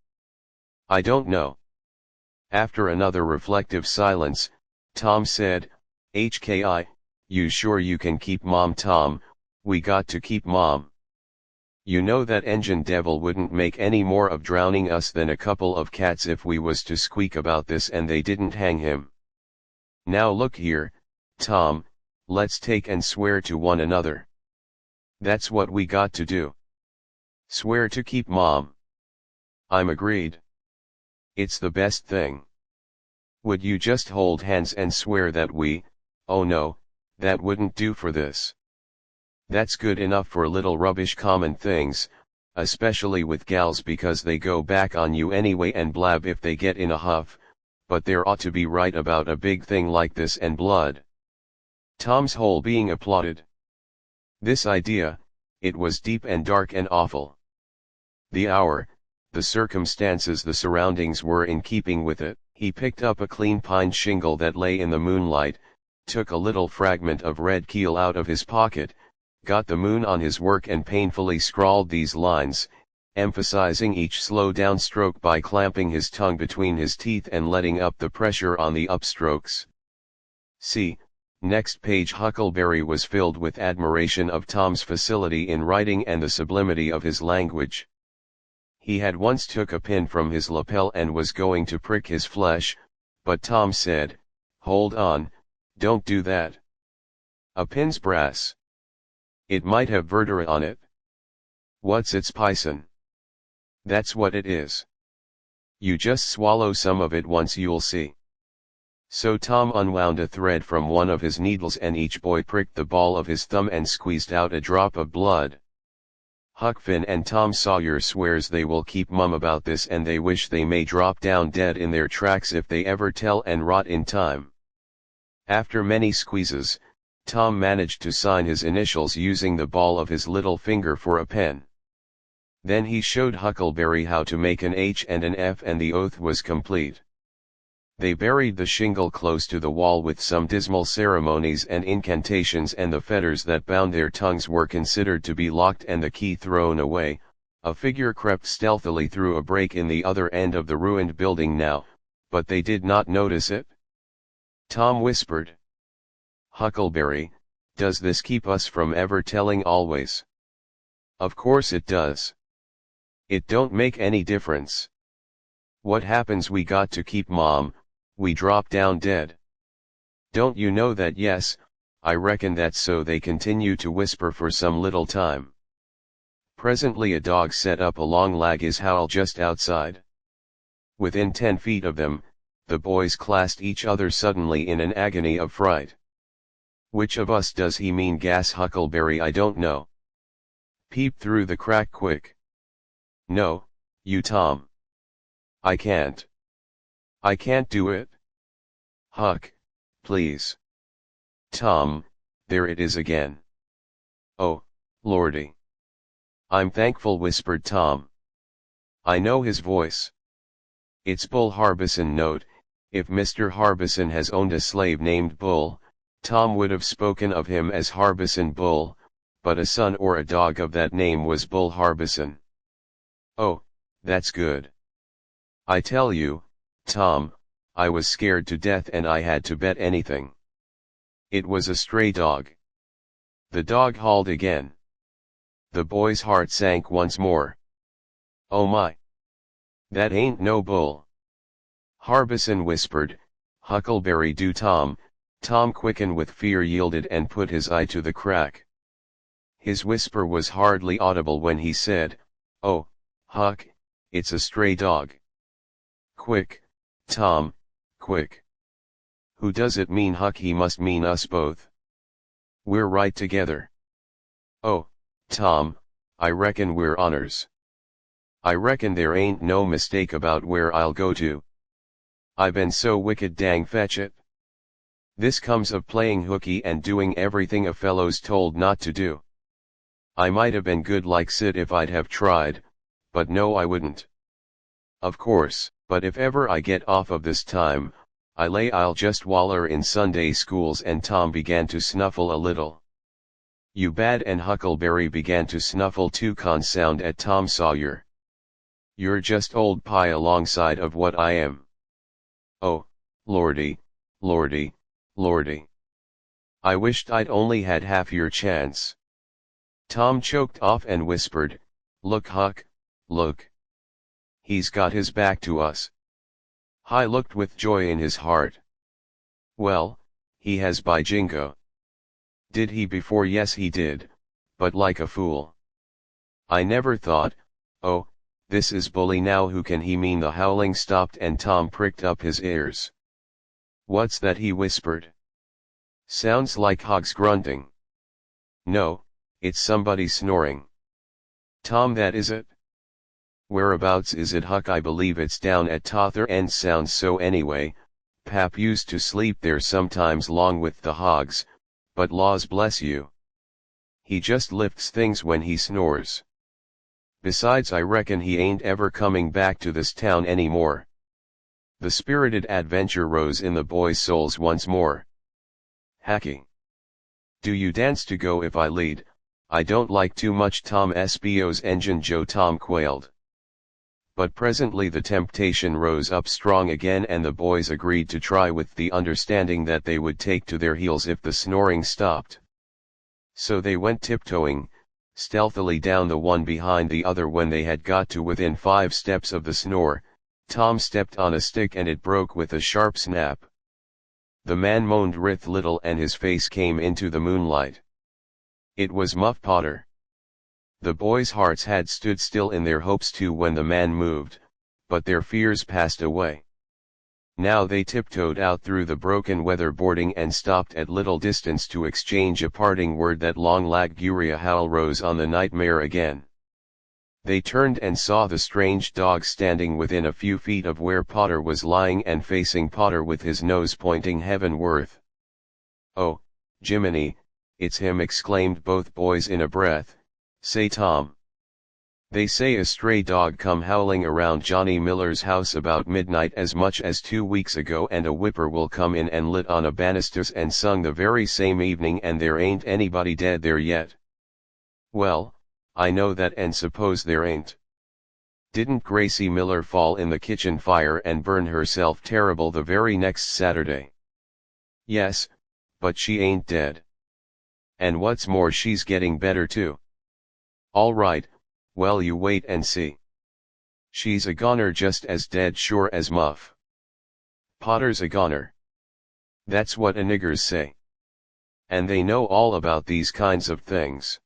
I don't know. After another reflective silence, Tom said, "HKI, you sure you can keep Mom, Tom? We got to keep Mom. You know that engine devil wouldn't make any more of drowning us than a couple of cats if we was to squeak about this and they didn't hang him. Now look here, Tom, let's take and swear to one another. That's what we got to do. Swear to keep Mom." I'm agreed. It's the best thing. Would you just hold hands and swear that oh no, that wouldn't do for this. That's good enough for little rubbish common things, especially with gals because they go back on you anyway and blab if they get in a huff, but there ought to be right about a big thing like this and blood. Tom's whole being applauded. This idea, it was deep and dark and awful. The hour, the circumstances, the surroundings were in keeping with it. He picked up a clean pine shingle that lay in the moonlight, took a little fragment of red keel out of his pocket, got the moon on his work and painfully scrawled these lines, emphasizing each slow downstroke by clamping his tongue between his teeth and letting up the pressure on the upstrokes. See, next page. Huckleberry was filled with admiration of Tom's facility in writing and the sublimity of his language. He had once took a pin from his lapel and was going to prick his flesh, but Tom said, "Hold on, don't do that. A pin's brass. It might have vertera on it." "What's its pison?" "That's what it is. You just swallow some of it once, you'll see." So Tom unwound a thread from one of his needles and each boy pricked the ball of his thumb and squeezed out a drop of blood. Huck Finn and Tom Sawyer swears they will keep mum about this and they wish they may drop down dead in their tracks if they ever tell and rot in time. After many squeezes, Tom managed to sign his initials using the ball of his little finger for a pen. Then he showed Huckleberry how to make an H and an F and the oath was complete. They buried the shingle close to the wall with some dismal ceremonies and incantations, and the fetters that bound their tongues were considered to be locked and the key thrown away. A figure crept stealthily through a break in the other end of the ruined building now, but they did not notice it. Tom whispered, "Huckleberry, does this keep us from ever telling always?" "Of course it does. It don't make any difference. What happens? We got to keep Mom, we drop down dead." "Don't you know that?" "Yes, I reckon that's so." They continue to whisper for some little time. Presently a dog set up a long his howl just outside. Within 10 feet of them, the boys clasped each other suddenly in an agony of fright. "Which of us does he mean?" gasped Huckleberry. "I don't know. Peep through the crack quick." "No, you Tom." I can't do it. Huck, please." "Tom, there it is again." "Oh, Lordy. I'm thankful," whispered Tom. "I know his voice. It's Bull Harbison." Note: if Mr. Harbison has owned a slave named Bull, Tom would have spoken of him as Harbison Bull, but a son or a dog of that name was Bull Harbison. "Oh, that's good. I tell you, Tom, I was scared to death and I had to bet anything. It was a stray dog." The dog hauled again. The boy's heart sank once more. "Oh my! That ain't no bull." Harbison whispered, "Huckleberry do, Tom." Tom, quickened with fear, yielded and put his eye to the crack. His whisper was hardly audible when he said, "Oh, Huck, it's a stray dog." "Quick, Tom, quick. Who does it mean?" "Huck, he must mean us both. We're right together." "Oh, Tom, I reckon we're honors. I reckon there ain't no mistake about where I'll go to. I been so wicked dang fetch it. This comes of playing hooky and doing everything a fellow's told not to do. I might have been good like Sid if I'd have tried, but no, I wouldn't. Of course, but if ever I get off of this time, I'll just waller in Sunday schools, and Tom began to snuffle a little. You bad, and Huckleberry began to snuffle too. Consound at Tom Sawyer. You're just old pie alongside of what I am. Oh, lordy, lordy, lordy. I wished I'd only had half your chance. Tom choked off and whispered, Look, Huck, look. He's got his back to us. Huck looked with joy in his heart. Well, he has, by jingo. Did he before? Yes he did, but like a fool. I never thought, oh, this is bully now. Who can he mean? The howling stopped and Tom pricked up his ears. What's that? He whispered. Sounds like Huck's grunting. No, it's somebody snoring. Tom, that is it? Whereabouts is it, Huck? I believe it's down at t'other end. Sounds so anyway. Pap used to sleep there sometimes long with the hogs, but laws bless you, he just lifts things when he snores. Besides, I reckon he ain't ever coming back to this town anymore. The spirited adventure rose in the boys' souls once more. Hacky. Do you dance to go if I lead? I don't like too much Tom SBO's engine Joe. Tom quailed. But presently the temptation rose up strong again, and the boys agreed to try, with the understanding that they would take to their heels if the snoring stopped. So they went tiptoeing, stealthily down the one behind the other. When they had got to within 5 steps of the snore, Tom stepped on a stick and it broke with a sharp snap. The man moaned with little and his face came into the moonlight. It was Muff Potter. The boys' hearts had stood still in their hopes too when the man moved, but their fears passed away. Now they tiptoed out through the broken weather boarding and stopped at little distance to exchange a parting word. That long luguria howl rose on the nightmare again. They turned and saw the strange dog standing within a few feet of where Potter was lying and facing Potter with his nose pointing heavenward. Oh, Jiminy, it's him! Exclaimed both boys in a breath. Say, Tom. They say a stray dog come howling around Johnny Miller's house about midnight as much as 2 weeks ago, and a whippoorwill come in and lit on a banisters and sung the very same evening, and there ain't anybody dead there yet. Well, I know that, and suppose there ain't. Didn't Gracie Miller fall in the kitchen fire and burn herself terrible the very next Saturday? Yes, but she ain't dead. And what's more, she's getting better too. All right, well, you wait and see. She's a goner, just as dead sure as Muff. Potter's a goner. That's what a niggers say. And they know all about these kinds of things.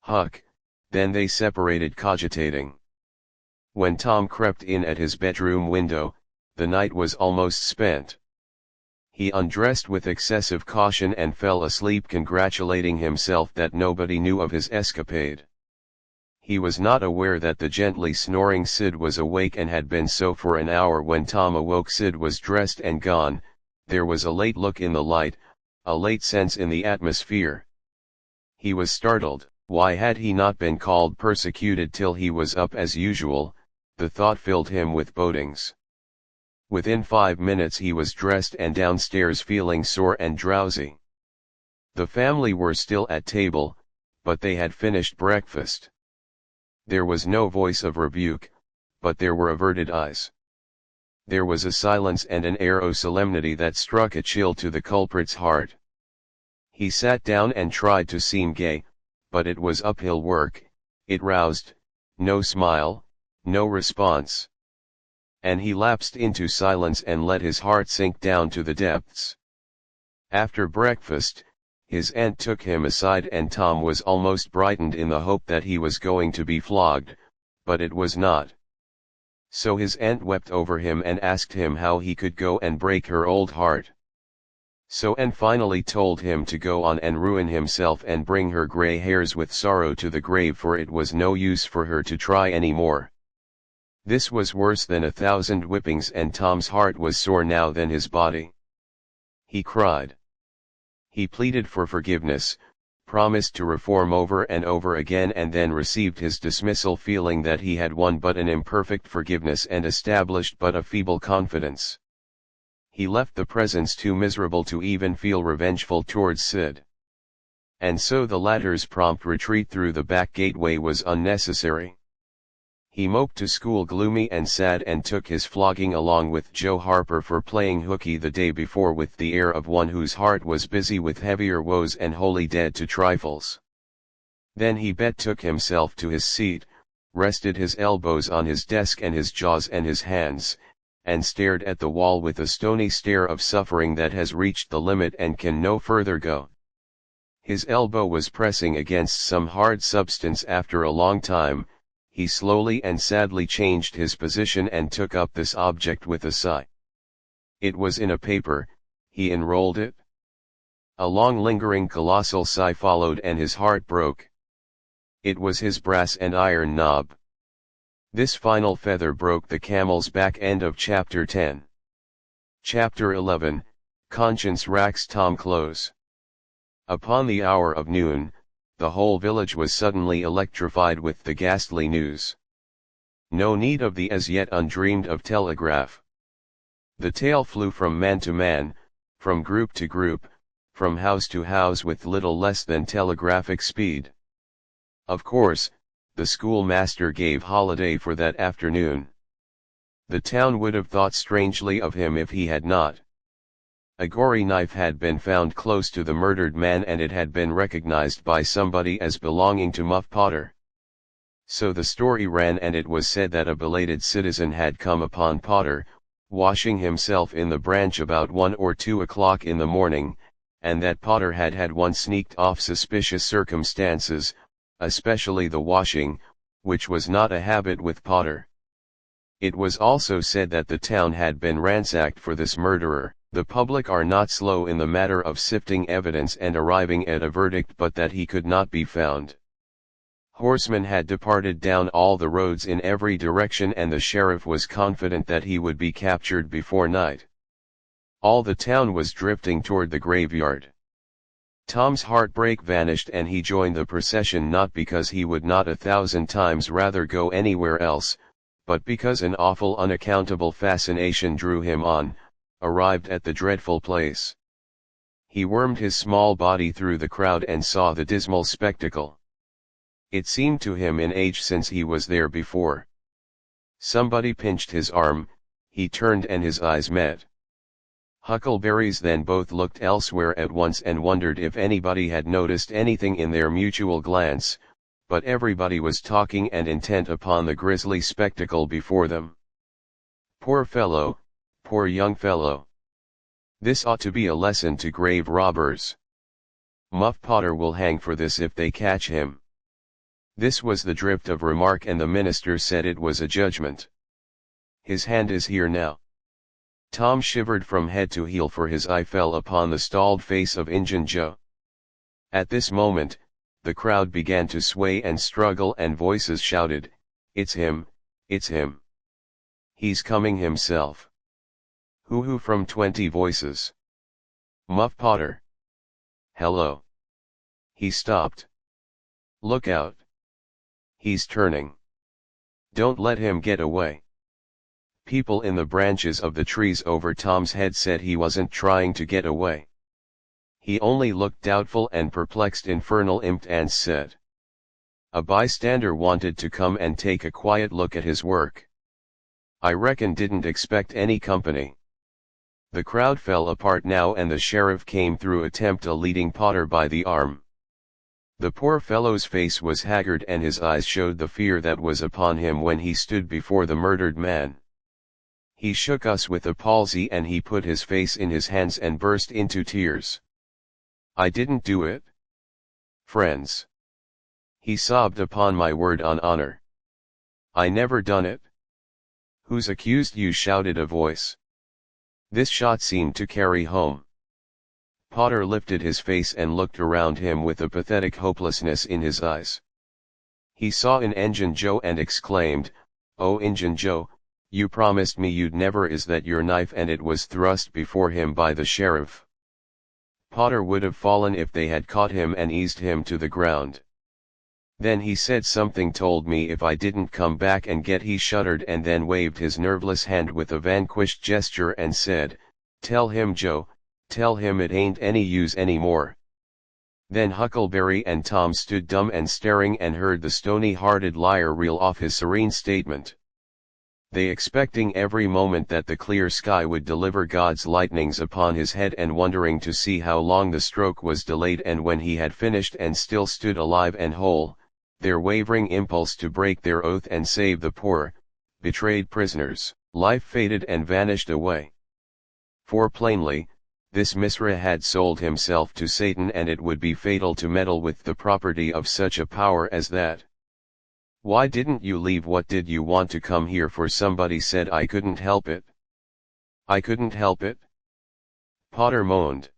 Huck. Then they separated, cogitating. When Tom crept in at his bedroom window, the night was almost spent. He undressed with excessive caution and fell asleep, congratulating himself that nobody knew of his escapade. He was not aware that the gently snoring Sid was awake and had been so for an hour. When Tom awoke, Sid was dressed and gone. There was a late look in the light, a late sense in the atmosphere. He was startled. Why had he not been called persecuted till he was up as usual? The thought filled him with bodings. Within 5 minutes he was dressed and downstairs, feeling sore and drowsy. The family were still at table, but they had finished breakfast. There was no voice of rebuke, but there were averted eyes. There was a silence and an air of solemnity that struck a chill to the culprit's heart. He sat down and tried to seem gay, but it was uphill work. It roused no smile, no response. And he lapsed into silence and let his heart sink down to the depths. After breakfast, his aunt took him aside, and Tom was almost brightened in the hope that he was going to be flogged, but it was not. So his aunt wept over him and asked him how he could go and break her old heart. So Anne finally told him to go on and ruin himself and bring her gray hairs with sorrow to the grave, for it was no use for her to try any more. This was worse than 1,000 whippings, and Tom's heart was sore now than his body. He cried. He pleaded for forgiveness, promised to reform over and over again, and then received his dismissal, feeling that he had won but an imperfect forgiveness and established but a feeble confidence. He left the presence too miserable to even feel revengeful towards Sid. And so the latter's prompt retreat through the back gateway was unnecessary. He moped to school gloomy and sad and took his flogging along with Joe Harper for playing hooky the day before with the air of one whose heart was busy with heavier woes and wholly dead to trifles. Then he betook himself to his seat, rested his elbows on his desk and his jaws and his hands, and stared at the wall with a stony stare of suffering that has reached the limit and can no further go. His elbow was pressing against some hard substance after a long time. He slowly and sadly changed his position and took up this object with a sigh. It was in a paper. He unrolled it. A long lingering colossal sigh followed and his heart broke. It was his brass and iron knob. This final feather broke the camel's back. End of chapter 10. Chapter 11, Conscience racks Tom close. Upon the hour of noon, the whole village was suddenly electrified with the ghastly news. No need of the as yet undreamed of telegraph. The tale flew from man to man, from group to group, from house to house with little less than telegraphic speed. Of course, the schoolmaster gave holiday for that afternoon. The town would have thought strangely of him if he had not. A gory knife had been found close to the murdered man and it had been recognized by somebody as belonging to Muff Potter. So the story ran, and it was said that a belated citizen had come upon Potter, washing himself in the branch about 1 or 2 o'clock in the morning, and that Potter had once sneaked off suspicious circumstances, especially the washing, which was not a habit with Potter. It was also said that the town had been ransacked for this murderer. The public are not slow in the matter of sifting evidence and arriving at a verdict, but that he could not be found. Horsemen had departed down all the roads in every direction, and the sheriff was confident that he would be captured before night. All the town was drifting toward the graveyard. Tom's heartbreak vanished and he joined the procession, not because he would not 1,000 times rather go anywhere else, but because an awful unaccountable fascination drew him on. Arrived at the dreadful place, he wormed his small body through the crowd and saw the dismal spectacle. It seemed to him an age since he was there before. Somebody pinched his arm, he turned and his eyes met. Huckleberries then both looked elsewhere at once and wondered if anybody had noticed anything in their mutual glance, but everybody was talking and intent upon the grisly spectacle before them. Poor fellow! Poor young fellow! This ought to be a lesson to grave robbers. Muff Potter will hang for this if they catch him. This was the drift of remark, and the minister said it was a judgment. His hand is here now. Tom shivered from head to heel, for his eye fell upon the stalled face of Injun Joe. At this moment, the crowd began to sway and struggle, and voices shouted, "It's him! It's him! He's coming himself!" Hoo-hoo from 20 voices. Muff Potter. Hello. He stopped. Look out. He's turning. Don't let him get away. People in the branches of the trees over Tom's head said he wasn't trying to get away. He only looked doubtful and perplexed. Infernal imp ants said. A bystander wanted to come and take a quiet look at his work. I reckon didn't expect any company. The crowd fell apart now, and the sheriff came through, leading Potter by the arm. The poor fellow's face was haggard and his eyes showed the fear that was upon him when he stood before the murdered man. He shook us with a palsy and he put his face in his hands and burst into tears. I didn't do it. Friends. He sobbed, upon my word on honor. I never done it. Who's accused you? Shouted a voice. This shot seemed to carry home. Potter lifted his face and looked around him with a pathetic hopelessness in his eyes. He saw in Injun Joe and exclaimed, "Oh, Injun Joe, you promised me you'd never is that your knife?" and it was thrust before him by the sheriff. Potter would have fallen if they had caught him and eased him to the ground. Then he said something, told me if I didn't come back and get. He shuddered and then waved his nerveless hand with a vanquished gesture and said, "Tell him, Joe, tell him it ain't any use anymore." Then Huckleberry and Tom stood dumb and staring and heard the stony-hearted liar reel off his serene statement. They expecting every moment that the clear sky would deliver God's lightnings upon his head, and wondering to see how long the stroke was delayed, and when he had finished and still stood alive and whole, their wavering impulse to break their oath and save the poor, betrayed prisoners' life faded and vanished away. For plainly, this Misra had sold himself to Satan, and it would be fatal to meddle with the property of such a power as that. "Why didn't you leave? What did you want to come here for?" somebody said. "I couldn't help it. I couldn't help it," Potter moaned.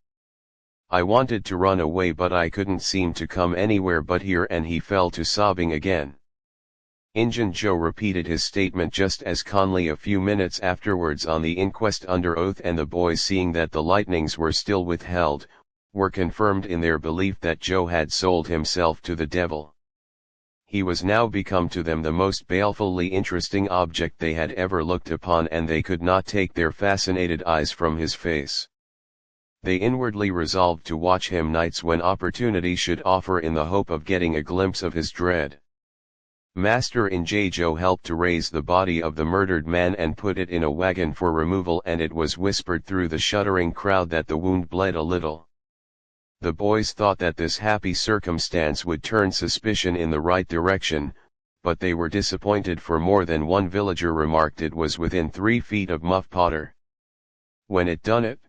"I wanted to run away, but I couldn't seem to come anywhere but here," and he fell to sobbing again. Injun Joe repeated his statement just as calmly a few minutes afterwards on the inquest under oath, and the boys, seeing that the lightnings were still withheld, were confirmed in their belief that Joe had sold himself to the devil. He was now become to them the most balefully interesting object they had ever looked upon, and they could not take their fascinated eyes from his face. They inwardly resolved to watch him nights when opportunity should offer, in the hope of getting a glimpse of his dread. Master in J. Joe helped to raise the body of the murdered man and put it in a wagon for removal, and it was whispered through the shuddering crowd that the wound bled a little. The boys thought that this happy circumstance would turn suspicion in the right direction, but they were disappointed, for more than one villager remarked it was within 3 feet of Muff Potter. When it done it?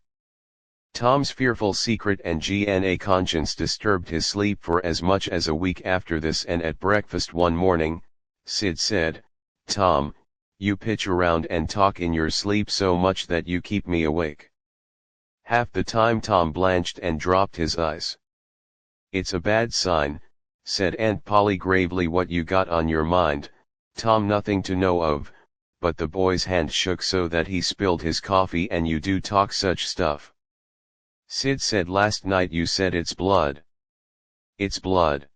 Tom's fearful secret and GNA conscience disturbed his sleep for as much as a week after this, and at breakfast one morning, Sid said, "Tom, you pitch around and talk in your sleep so much that you keep me awake." Half the time Tom blanched and dropped his eyes. "It's a bad sign," said Aunt Polly gravely. "What you got on your mind, Tom?" "Nothing to know of," but the boy's hand shook so that he spilled his coffee. "And you do talk such stuff." "Sid said last night you said it's blood." "It's blood.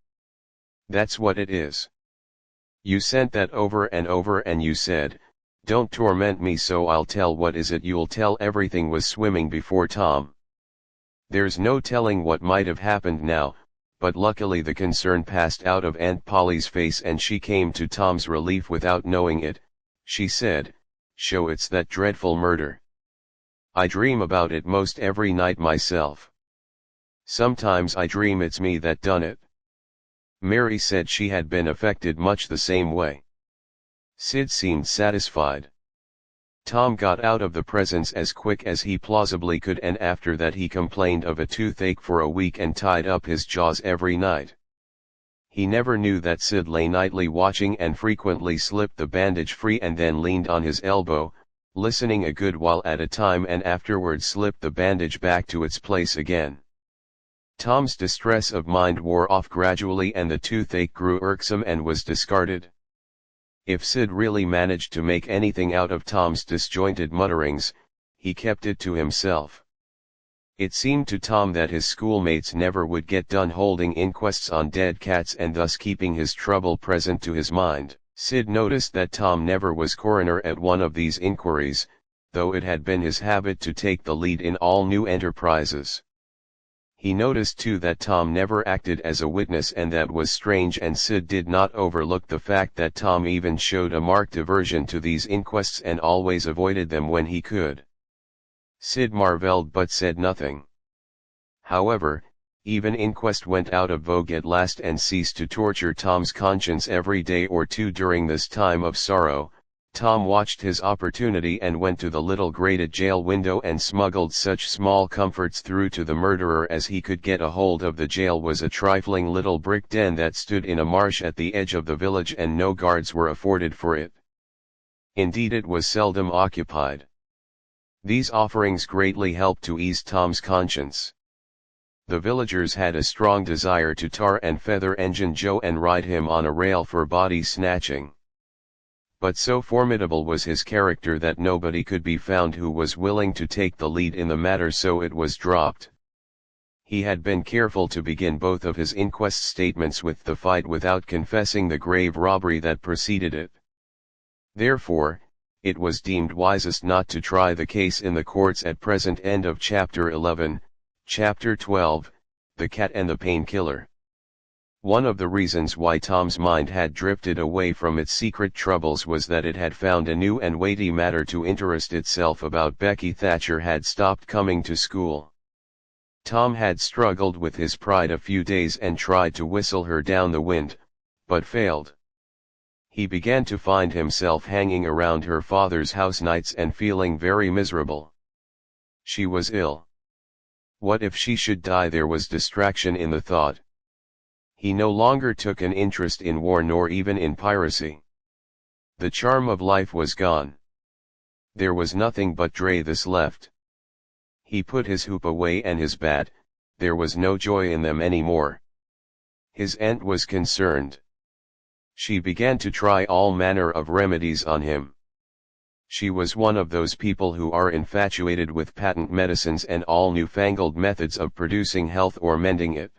That's what it is. You sent that over and over, and you said, 'Don't torment me,' so I'll tell." "What is it you'll tell?" Everything was swimming before Tom. There's no telling what might have happened now, but luckily the concern passed out of Aunt Polly's face, and she came to Tom's relief without knowing it. She said, "Sho, it's that dreadful murder. I dream about it most every night myself. Sometimes I dream it's me that done it." Mary said she had been affected much the same way. Sid seemed satisfied. Tom got out of the presence as quick as he plausibly could, and after that he complained of a toothache for a week and tied up his jaws every night. He never knew that Sid lay nightly watching and frequently slipped the bandage free and then leaned on his elbow, listening a good while at a time, and afterwards slipped the bandage back to its place again. Tom's distress of mind wore off gradually, and the toothache grew irksome and was discarded. If Sid really managed to make anything out of Tom's disjointed mutterings, he kept it to himself. It seemed to Tom that his schoolmates never would get done holding inquests on dead cats, and thus keeping his trouble present to his mind. Sid noticed that Tom never was coroner at one of these inquiries, though it had been his habit to take the lead in all new enterprises. He noticed too that Tom never acted as a witness, and that was strange, and Sid did not overlook the fact that Tom even showed a marked aversion to these inquests and always avoided them when he could. Sid marveled but said nothing. However, even inquest went out of vogue at last and ceased to torture Tom's conscience. Every day or two during this time of sorrow, Tom watched his opportunity and went to the little grated jail window and smuggled such small comforts through to the murderer as he could get a hold of. The jail was a trifling little brick den that stood in a marsh at the edge of the village, and no guards were afforded for it. Indeed, it was seldom occupied. These offerings greatly helped to ease Tom's conscience. The villagers had a strong desire to tar and feather Injun Joe and ride him on a rail for body snatching. But so formidable was his character that nobody could be found who was willing to take the lead in the matter, so it was dropped. He had been careful to begin both of his inquest statements with the fight without confessing the grave robbery that preceded it. Therefore, it was deemed wisest not to try the case in the courts at present. End of chapter 11. Chapter 12, The Cat and the Painkiller. One of the reasons why Tom's mind had drifted away from its secret troubles was that it had found a new and weighty matter to interest itself about. Becky Thatcher had stopped coming to school. Tom had struggled with his pride a few days and tried to whistle her down the wind, but failed. He began to find himself hanging around her father's house nights and feeling very miserable. She was ill. What if she should die? There was distraction in the thought. He no longer took an interest in war nor even in piracy. The charm of life was gone. There was nothing but this left. He put his hoop away and his bat, there was no joy in them anymore. His aunt was concerned. She began to try all manner of remedies on him. She was one of those people who are infatuated with patent medicines and all newfangled methods of producing health or mending it.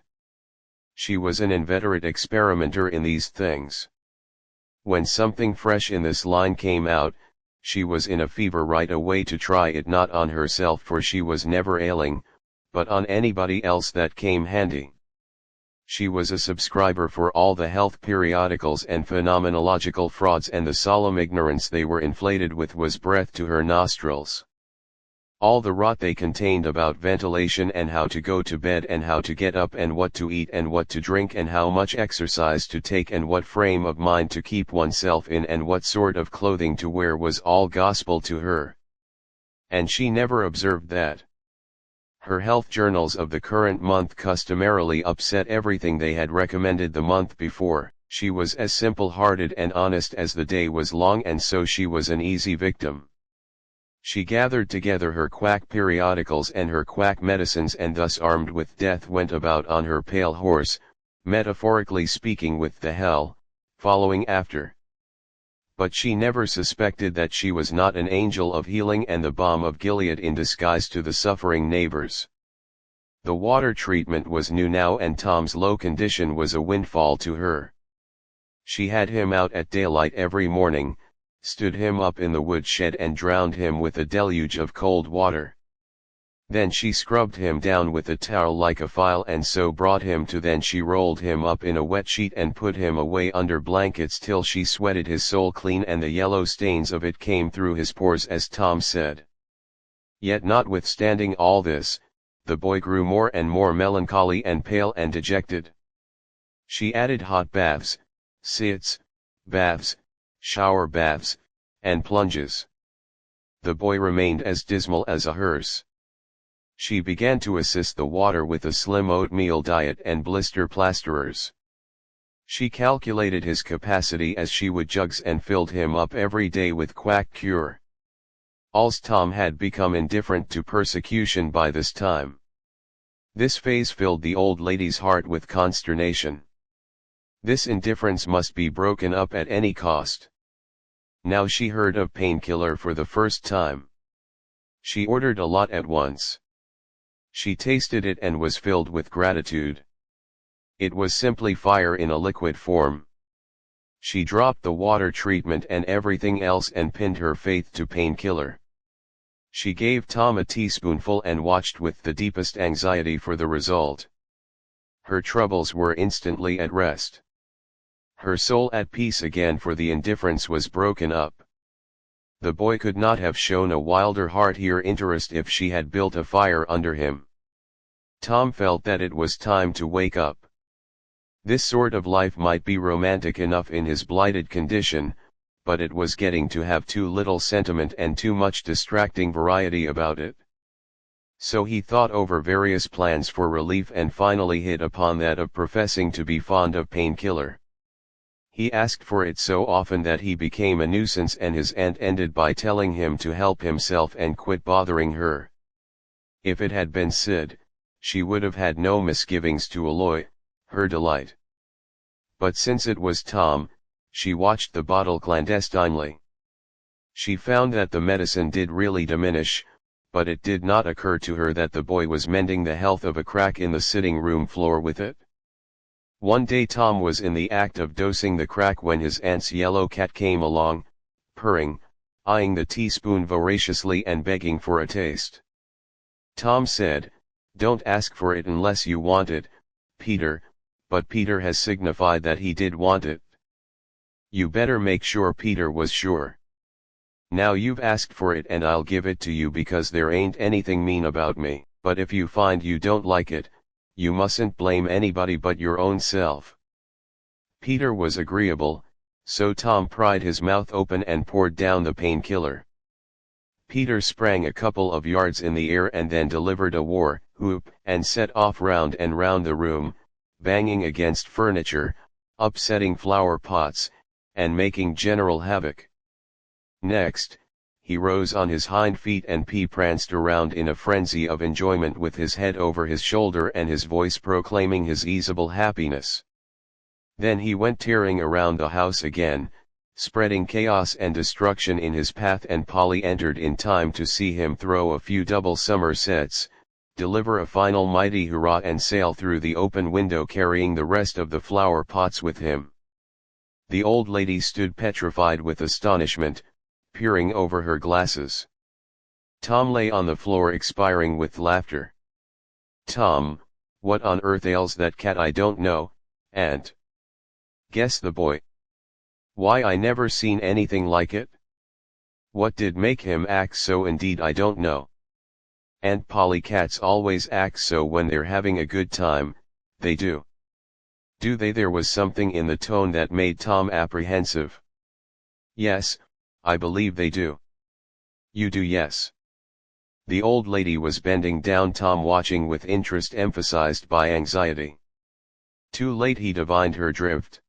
She was an inveterate experimenter in these things. When something fresh in this line came out, she was in a fever right away to try it, not on herself for she was never ailing, but on anybody else that came handy. She was a subscriber for all the health periodicals and phenomenological frauds, and the solemn ignorance they were inflated with was breath to her nostrils. All the rot they contained about ventilation and how to go to bed and how to get up and what to eat and what to drink and how much exercise to take and what frame of mind to keep oneself in and what sort of clothing to wear was all gospel to her. And she never observed that. Her health journals of the current month customarily upset everything they had recommended the month before. She was as simple-hearted and honest as the day was long, and so she was an easy victim. She gathered together her quack periodicals and her quack medicines, and thus armed with death went about on her pale horse, metaphorically speaking, with the hell following after. But she never suspected that she was not an angel of healing and the balm of Gilead in disguise to the suffering neighbors. The water treatment was new now, and Tom's low condition was a windfall to her. She had him out at daylight every morning, stood him up in the woodshed and drowned him with a deluge of cold water. Then she scrubbed him down with a towel like a file and so brought him to. Then she rolled him up in a wet sheet and put him away under blankets till she sweated his soul clean and the yellow stains of it came through his pores, as Tom said. Yet notwithstanding all this, the boy grew more and more melancholy and pale and dejected. She added hot baths, sitz baths, shower baths, and plunges. The boy remained as dismal as a hearse. She began to assist the water with a slim oatmeal diet and blister plasterers. She calculated his capacity as she would jugs and filled him up every day with quack cure. Als Tom had become indifferent to persecution by this time. This phase filled the old lady's heart with consternation. This indifference must be broken up at any cost. Now she heard of painkiller for the first time. She ordered a lot at once. She tasted it and was filled with gratitude. It was simply fire in a liquid form. She dropped the water treatment and everything else and pinned her faith to painkiller. She gave Tom a teaspoonful and watched with the deepest anxiety for the result. Her troubles were instantly at rest. Her soul at peace again, for the indifference was broken up. The boy could not have shown a wilder heartier interest if she had built a fire under him. Tom felt that it was time to wake up. This sort of life might be romantic enough in his blighted condition, but it was getting to have too little sentiment and too much distracting variety about it. So he thought over various plans for relief and finally hit upon that of professing to be fond of painkiller. He asked for it so often that he became a nuisance, and his aunt ended by telling him to help himself and quit bothering her. If it had been Sid, she would have had no misgivings to alloy her delight. But since it was Tom, she watched the bottle clandestinely. She found that the medicine did really diminish, but it did not occur to her that the boy was mending the health of a crack in the sitting room floor with it. One day Tom was in the act of dosing the crack when his aunt's yellow cat came along, purring, eyeing the teaspoon voraciously and begging for a taste. Tom said, "Don't ask for it unless you want it, Peter," but Peter has signified that he did want it. You better make sure Peter was sure. Now you've asked for it and I'll give it to you because there ain't anything mean about me, but if you find you don't like it, you mustn't blame anybody but your own self. Peter was agreeable, so Tom pried his mouth open and poured down the painkiller. Peter sprang a couple of yards in the air and then delivered a war whoop and set off round and round the room, banging against furniture, upsetting flower pots, and making general havoc. Next, he rose on his hind feet and pranced around in a frenzy of enjoyment with his head over his shoulder and his voice proclaiming his easable happiness. Then he went tearing around the house again, spreading chaos and destruction in his path, and Polly entered in time to see him throw a few double somersets, deliver a final mighty hurrah and sail through the open window carrying the rest of the flower pots with him. The old lady stood petrified with astonishment, peering over her glasses. Tom lay on the floor expiring with laughter. "Tom, what on earth ails that cat? I don't know, Aunt." "Guess the boy." "Why, I never seen anything like it. What did make him act so? Indeed I don't know. Aunt Polly, cats always act so when they're having a good time, they do." "Do they?" There was something in the tone that made Tom apprehensive. "Yes, I believe they do." "You do?" "Yes." The old lady was bending down, Tom watching with interest emphasized by anxiety. Too late he divined her drift.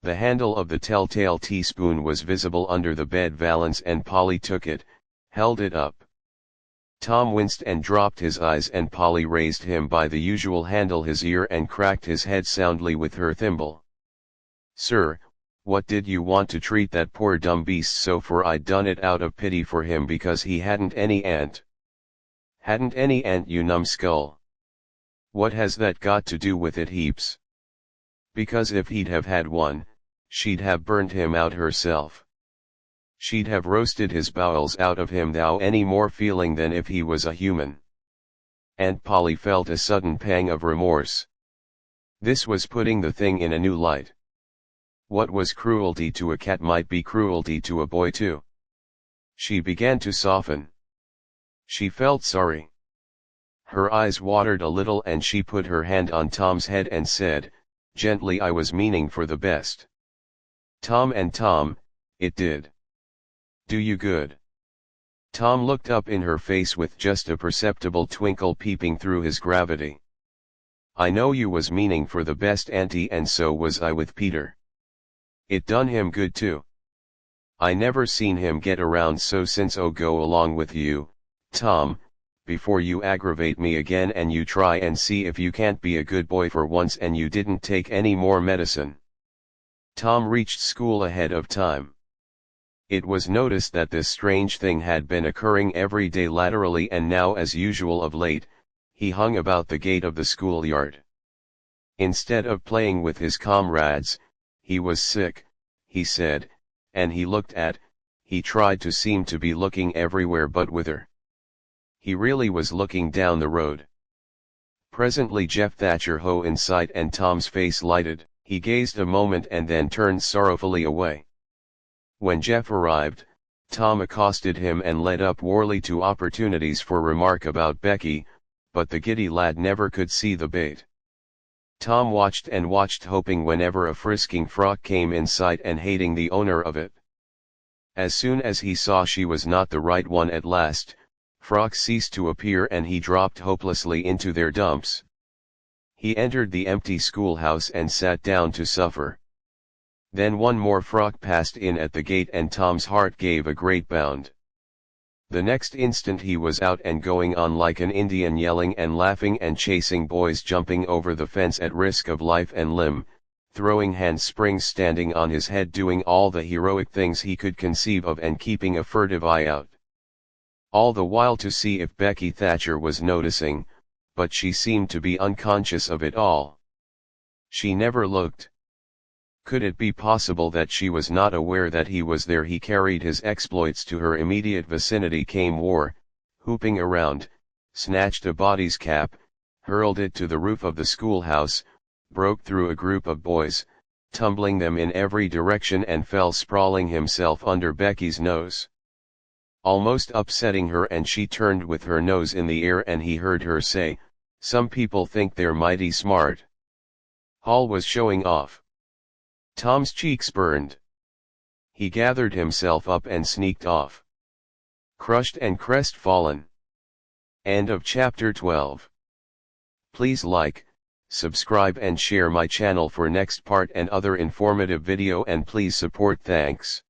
The handle of the telltale teaspoon was visible under the bed valance and Polly took it, held it up. Tom winced and dropped his eyes, and Polly raised him by the usual handle his ear and cracked his head soundly with her thimble. "Sir, what did you want to treat that poor dumb beast so for?" "I'd done it out of pity for him because he hadn't any aunt." "Hadn't any aunt, you numbskull? What has that got to do with it?" "Heaps. Because if he'd have had one, she'd have burned him out herself. She'd have roasted his bowels out of him without any more feeling than if he was a human." Aunt Polly felt a sudden pang of remorse. This was putting the thing in a new light. What was cruelty to a cat might be cruelty to a boy too. She began to soften. She felt sorry. Her eyes watered a little and she put her hand on Tom's head and said, gently, "I was meaning for the best." Tom, it did. Do you good. Tom looked up in her face with just a perceptible twinkle peeping through his gravity. "I know you was meaning for the best, auntie, and so was I with Peter. It done him good too. I never seen him get around so since." "Oh, go along with you, Tom, before you aggravate me again, and you try and see if you can't be a good boy for once and you didn't take any more medicine." Tom reached school ahead of time. It was noticed that this strange thing had been occurring every day laterally, and now, as usual of late, he hung about the gate of the schoolyard. Instead of playing with his comrades, he was sick, he said, and he tried to seem to be looking everywhere but with her. He really was looking down the road. Presently Jeff Thatcher hove in sight and Tom's face lighted. He gazed a moment and then turned sorrowfully away. When Jeff arrived, Tom accosted him and led up Worley to opportunities for remark about Becky, but the giddy lad never could see the bait. Tom watched and watched, hoping whenever a frisking frock came in sight and hating the owner of it. As soon as he saw she was not the right one at last, frocks ceased to appear and he dropped hopelessly into their dumps. He entered the empty schoolhouse and sat down to suffer. Then one more frock passed in at the gate and Tom's heart gave a great bound. The next instant he was out and going on like an Indian, yelling and laughing and chasing boys, jumping over the fence at risk of life and limb, throwing handsprings, standing on his head, doing all the heroic things he could conceive of and keeping a furtive eye out. All the while to see if Becky Thatcher was noticing, but she seemed to be unconscious of it all. She never looked. Could it be possible that she was not aware that he was there? He carried his exploits to her immediate vicinity, came war, whooping around, snatched a body's cap, hurled it to the roof of the schoolhouse, broke through a group of boys, tumbling them in every direction, and fell sprawling himself under Becky's nose, almost upsetting her, and she turned with her nose in the air, and he heard her say, "Some people think they're mighty smart." Hall was showing off. Tom's cheeks burned. He gathered himself up and sneaked off, crushed and crestfallen. End of chapter 12. Please like, subscribe and share my channel for next part and other informative video, and please support. Thanks.